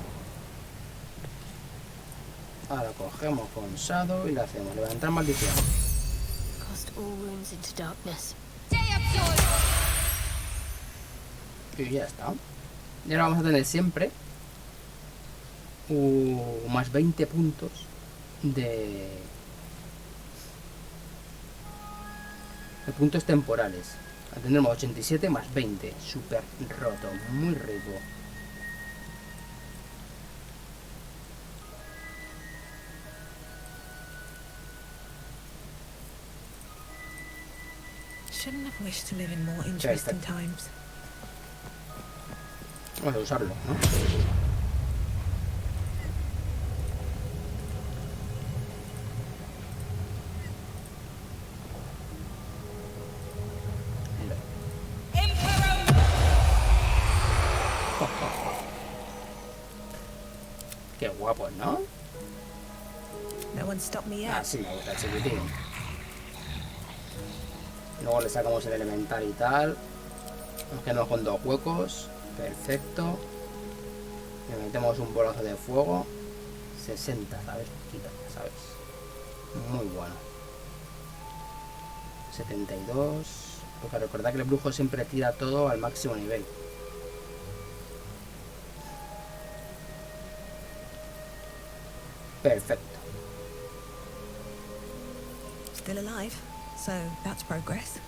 Ahora cogemos con Shadow y le hacemos levantar maldición. Cast all wounds into darkness. Y ya está. Y ahora vamos a tener siempre más 20 puntos de puntos temporales. Tendremos 87 más 20. Súper roto, muy rico. Shouldn't have wished to live in more interesting times. Vamos a usarlo, ¿no? Qué guapo, ¿no? No one stopped me yet. Ah, sí, me gusta el chiquitín. Luego le sacamos el elemental y tal. Nos quedamos con 2 huecos. Perfecto. Le metemos un bolazo de fuego. 60, ¿sabes? Quita, ¿sabes? Muy bueno. 72. Porque recordad que el brujo siempre tira todo al máximo nivel. Perfecto. Still alive, so that's progress.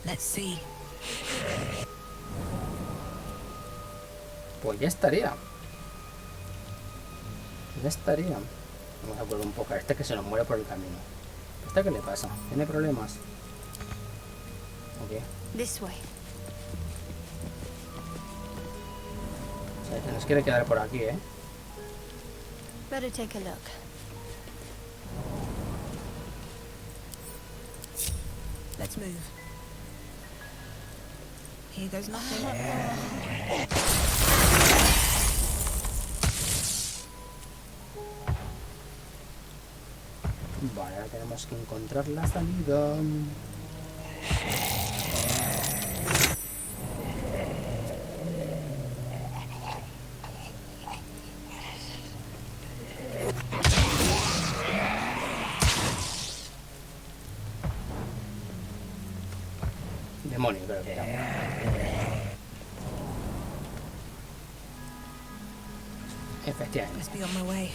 Let's see. Pues ya estaría. Ya estaría. Vamos a volver un poco a este que se nos muere por el camino. ¿Este qué le pasa? ¿Tiene problemas? Ok. This way. O sea, se nos quiere quedar por aquí, ¿eh? Better take a look. Let's move. Here goes nothing. Vale, ahora tenemos que encontrar la salida. Demonio, creo que era. Efectivamente. Must be on my way.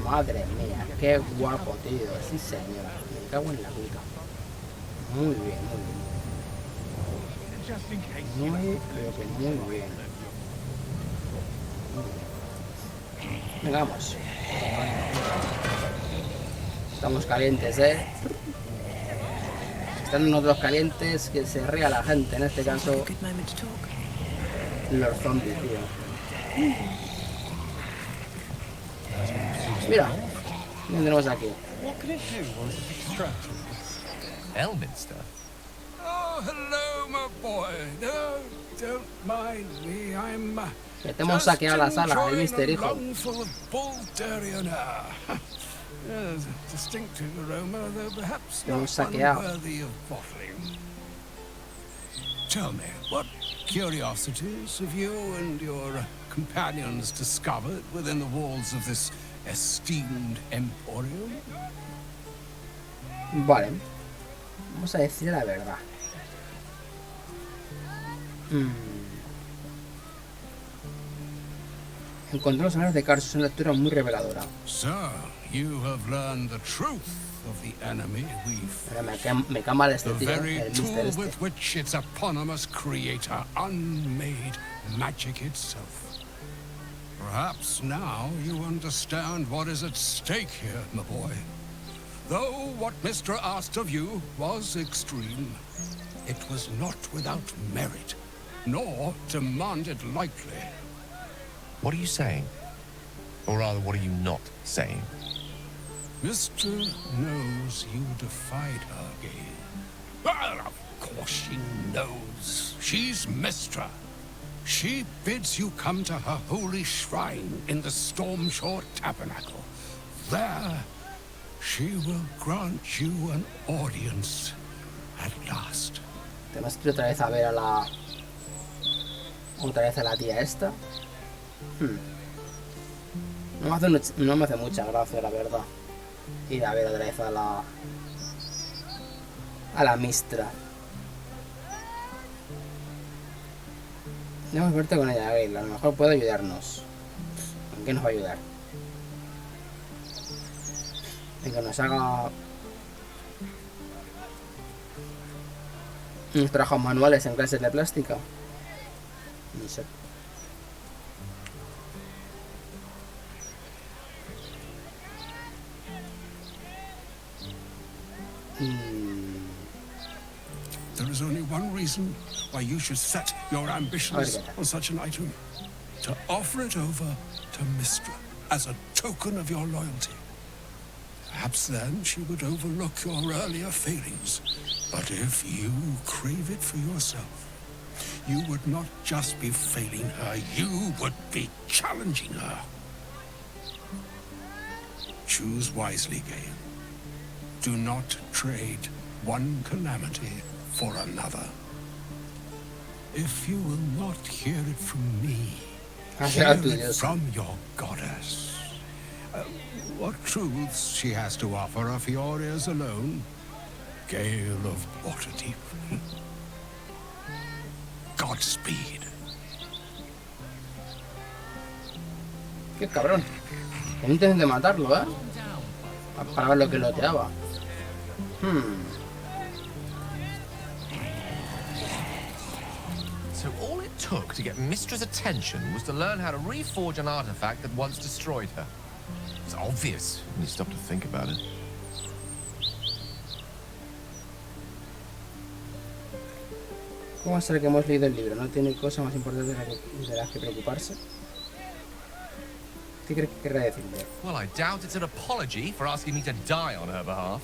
Madre mía, qué guapo, tío. Sí, señor. Me cago en la puta. Muy bien, muy bien. Muy, pero que muy bien. Venga, vamos. Estamos calientes, ¿eh? Están nosotros calientes, que se ría la gente, en este caso los zombies, tío. Mira, ¿qué tenemos aquí? Elminster. Oh, hello, my boy. No, don't mind me. I'm Que te hemos saqueado la sala, el mister hijo. full of Baldurian air. Distinctive aroma, though perhaps Te hemos not saqueado. unworthy of bottling. Tell me, what curiosities have you and your companions discovered within the walls of this esteemed emporium? Vale. Vamos a decir la verdad. Encontré los anales de Carlos, es una lectura muy reveladora. So, you have learned the truth of the enemy we've... Ahora me cae mal este The tío, very el tool mister este. with which its eponymous creator unmade magic itself. Perhaps now you understand what is at stake here, my boy. Though what Mr. asked of you was extreme, it was not without merit, nor demanded lightly. What are you saying? Or rather, what are you not saying? Mr. knows you defied her game. Well, of course she knows. She's Mistra. She bids you come to her holy shrine in the Stormshore Tabernacle. There, she will grant you an audience at last. Tenemos que ir otra vez a ver a la... Otra vez a la tía esta. No me hace mucha gracia, la verdad. Ir a ver otra vez a la Mistra. Tenemos suerte con ella, Aylin. A lo mejor puede ayudarnos. ¿En qué nos va a ayudar? En que nos haga unos trabajos manuales en clases de plástica. No sé. There is only one reason why you should set your ambitions on such an item. To offer it over to Mistra as a token of your loyalty. Perhaps then she would overlook your earlier failings. But if you crave it for yourself, you would not just be failing her, you would be challenging her. Choose wisely, Gale. Do not trade one calamity for another. If you will not hear it from me, hear it from your goddess. What truths she has to offer are for your ears alone, Gale of Waterdeep. Godspeed. Qué cabrón. Tenía intención de matarlo, ¿eh? Para ver lo que loteaba. So all it took to get Mistra's attention was to learn how to reforge an artifact that once destroyed her. It's obvious when you stop to think about it. ¿Cómo va a ser que hemos leído el libro? ¿No tiene cosas más importantes de las que preocuparse? ¿Qué crees que querrá decirle? Well, I doubt it's an apology for asking me to die on her behalf.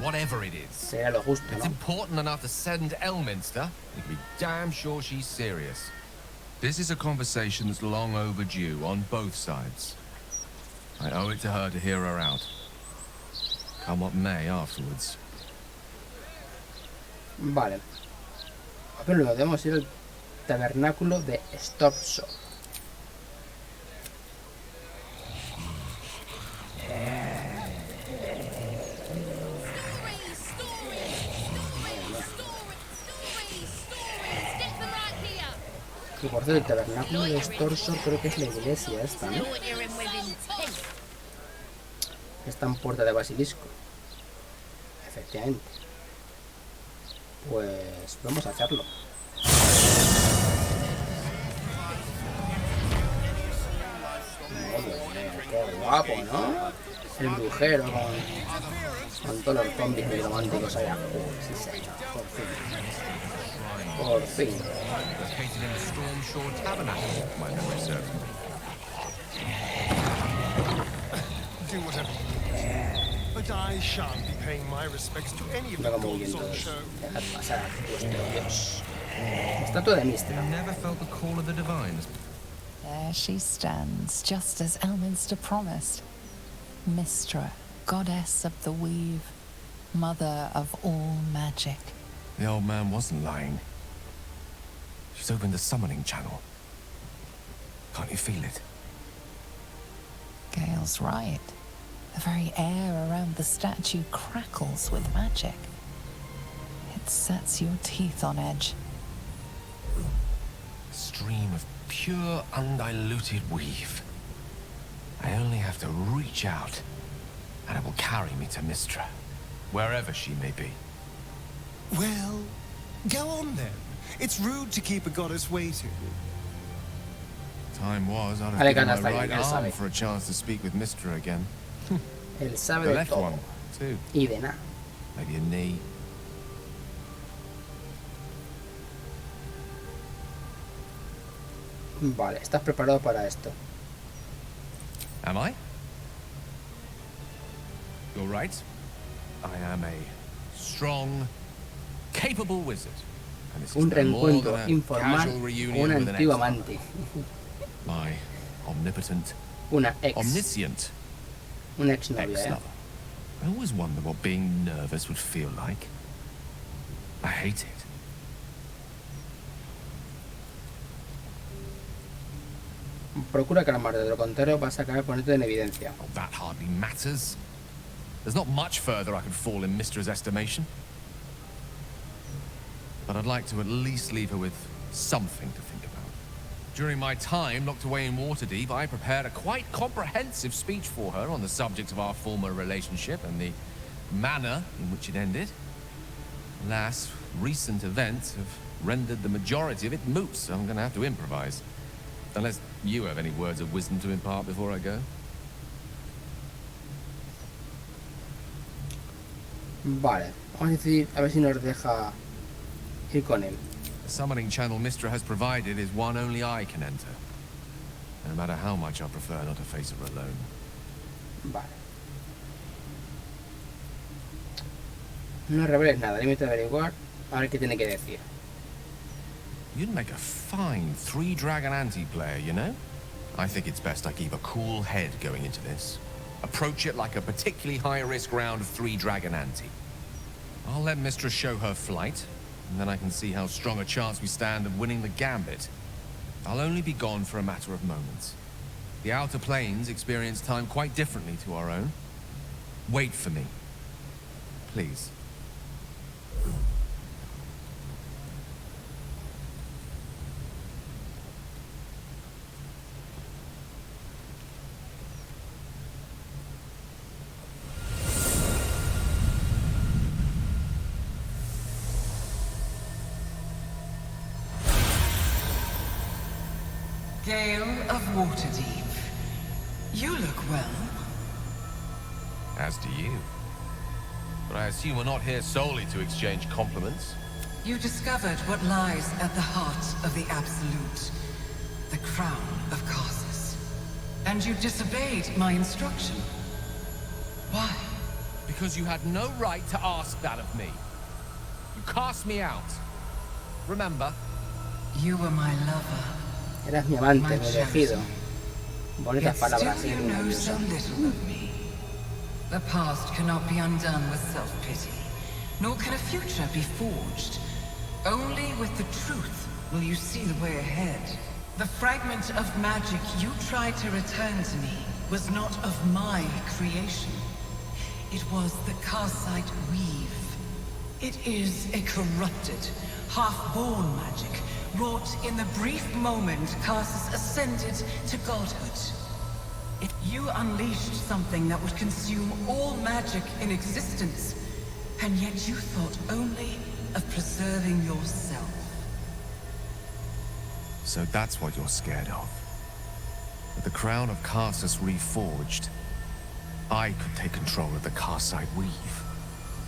Whatever it is. Sería lo justo, It's ¿no? important enough to send Elminster. You can be damn sure she's serious. This is a conversation that's long overdue on both sides. I owe it to her to hear her out. Come what may afterwards. Vale. Pero luego debemos ir al tabernáculo de Stormshore. Y por cierto, el tabernáculo de Stormshore creo que es la iglesia esta, ¿no? Está en Puerta de Basilisco. Efectivamente. Pues vamos a hacerlo. Qué guapo, ¿no? El brujero con todos los zombies nigrománticos allá. Sí, señor, por fin. Por fin. Do whatever you need. But I shan't be paying my respects to any of the gods on show. Dejad pasar a vuestro dios. Estatua de Mistra. Never felt the call of the divines. There she stands, just as Elminster promised. Mistra, goddess of the weave, mother of all magic. The old man wasn't lying. She's opened the summoning channel. Can't you feel it? Gale's right. The very air around the statue crackles with magic. It sets your teeth on edge. A stream of pure, undiluted weave. I only have to reach out, and it will carry me to Mistra, wherever she may be. Well, go on then. It's rude to keep a goddess waiting. Time was, I'd have given my right arm for a chance to speak with Mistra again. Él sabe The de left todo. one, too. Y de nada. Maybe a knee. Vale, ¿estás preparado para esto? Am I? You're right. I am a strong, capable wizard. And this is Un no more reencuentro than a informal casual con reunion una with an antigua ex. amante. My omnipotent, Una ex. omniscient Una exnovia, ¿eh? ex-lover. I always wonder what being nervous would feel like. I hate it. Procura calmarte, de lo contrario vas a acabar poniéndote en evidencia. Oh, that hardly matters. There's not much further I could fall in Mistra's estimation. But I'd like to at least leave her with something to think about. During my time locked away in Waterdeep, I prepared a quite comprehensive speech for her on the subject of our former relationship and the manner in which it ended. Alas, recent events have rendered the majority of it moot, so I'm gonna have to improvise. Unless you have any words of wisdom to impart before I go. Vale, vamos a decir, a ver si nos deja ir con él. The summoning channel Mistra has provided is one only I can enter. No matter how much I prefer not to face her alone. Vale. No reveles nada, límite de averiguar, a ver qué tiene que decir. You'd make a fine 3-dragon anti-player, you know? I think it's best I keep a cool head going into this. Approach it like a particularly high-risk round of 3-dragon ante. I'll let Mistress show her flight, and then I can see how strong a chance we stand of winning the gambit. I'll only be gone for a matter of moments. The outer planes experience time quite differently to our own. Wait for me. Please. Gale of Waterdeep, you look well. As do you. But I assume we're not here solely to exchange compliments. You discovered what lies at the heart of the Absolute, the crown of Karsus. And you disobeyed my instruction. Why? Because you had no right to ask that of me. You cast me out. Remember? You were my lover. Eras mi amante, mi elegido. Bonitas Yet palabras, still sí, you know muy so little of me. The past cannot be undone with self-pity, nor can a future be forged. Only with the truth will you see the way ahead. The fragment of magic you tried to return to me was not of my creation. It was the Karsite weave. It is a corrupted, half-born magic, wrought in the brief moment Karsus ascended to godhood. You unleashed something that would consume all magic in existence, and yet you thought only of preserving yourself. So that's what you're scared of. With the crown of Karsus reforged, I could take control of the Karsite weave.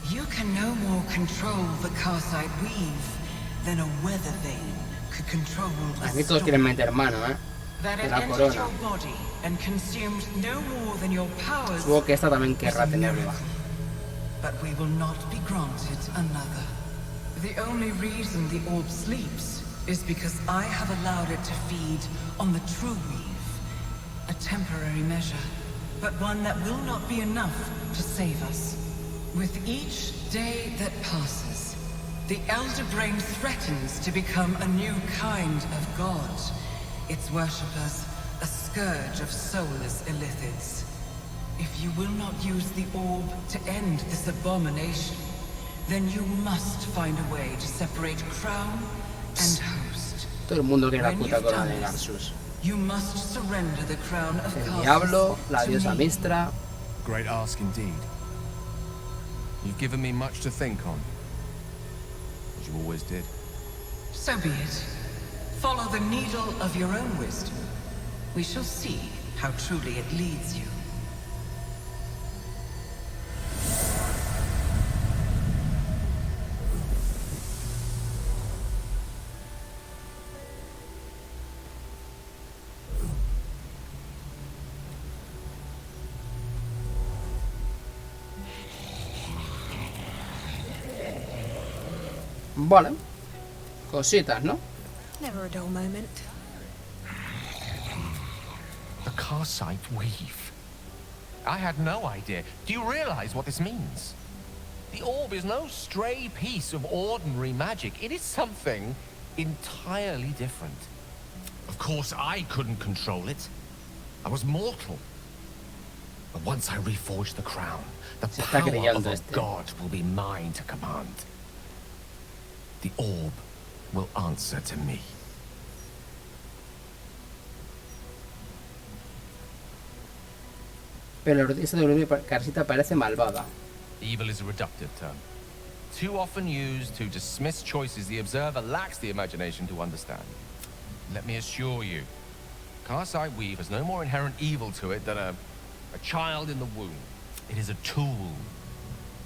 You can no more control the Karsite weave than a weather vane could control the Aquí todos quieren meter mano, That de it la entered corona. your body and consumed no more than your powers. Supongo que esta también was querrá a tenerla. miracle. But we will not be granted another. The only reason the orb sleeps is because I have allowed it to feed on the true weave. A temporary measure, but one that will not be enough to save us. With each day that passes, the Elder Brain threatens to become a new kind of god. Its worshippers, a scourge of soulless illithids. If you will not use the orb to end this abomination, then you must find a way to separate crown and host. Todo el mundo quiere la When puta you've corona done de this, Garsus. you must surrender the crown of El Karsus diablo, la to diosa me. Mistra. Great ask indeed. You've given me much to think on. As you always did. So be it. Follow the needle of your own wisdom. We shall see how truly it leads you. Vale. Cositas, ¿no? Never a dull moment. The Karsite weave. I had no idea. Do you realize what this means? The orb is no stray piece of ordinary magic. It is something entirely different. Of course, I couldn't control it. I was mortal. But once I reforge the crown, the power of a god will be mine to command. The orb will answer to me. Pero esta de Karsita parece malvada. Evil is a reductive term. too often used to dismiss choices the observer lacks the imagination to understand. Let me assure you, Cast-Eye Weave has no more inherent evil to it than a child in the womb. It is a tool,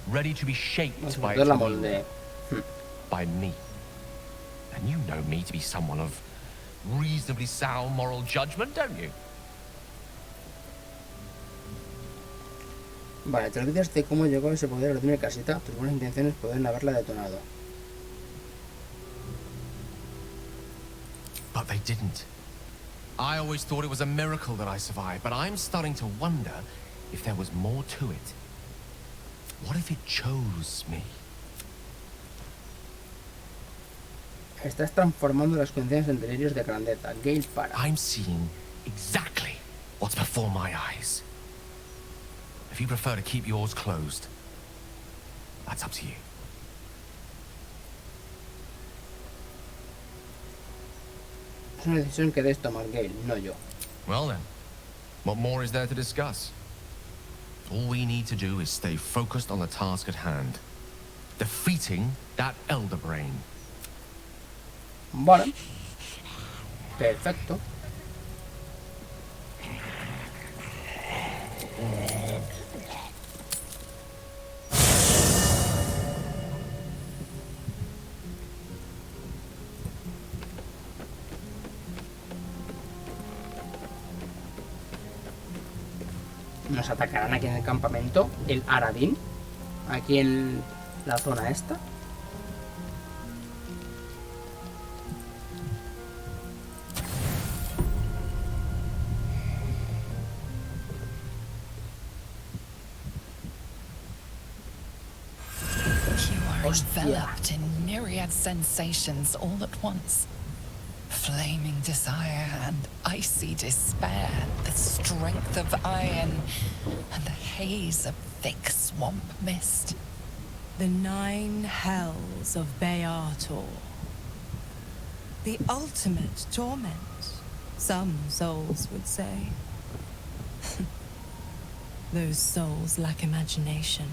ready to be shaped by its will, by me. And you know me to be someone of reasonably sound moral judgment, don't you? Vale, te olvidas de cómo llegó ese poder a mi casita. Tus buenas intenciones pueden haberla detonado. But they didn't. I always thought it was a miracle that I survived, but I'm starting to wonder if there was more to it. What if it chose me? Estás transformando las condiciones en delirios de grandeza. Gale para. I'm seeing exactly what's before my eyes. If you prefer to keep yours closed, that's up to you. Es una decisión que debes tomar, Gale, no yo. Well then, what more is there to discuss? All we need to do is stay focused on the task at hand. Defeating that elder brain. Vale. Perfecto. Nos atacarán aquí en el campamento el Aradín, aquí en la zona esta. Enveloped in myriad sensations all at once. Flaming desire and icy despair, the strength of iron and the haze of thick swamp mist. The 9 hells of Beator. The ultimate torment, some souls would say. Those souls lack imagination.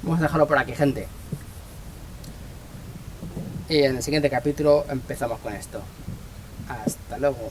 Vamos a dejarlo por aquí, gente. Y en el siguiente capítulo empezamos con esto. Hasta luego.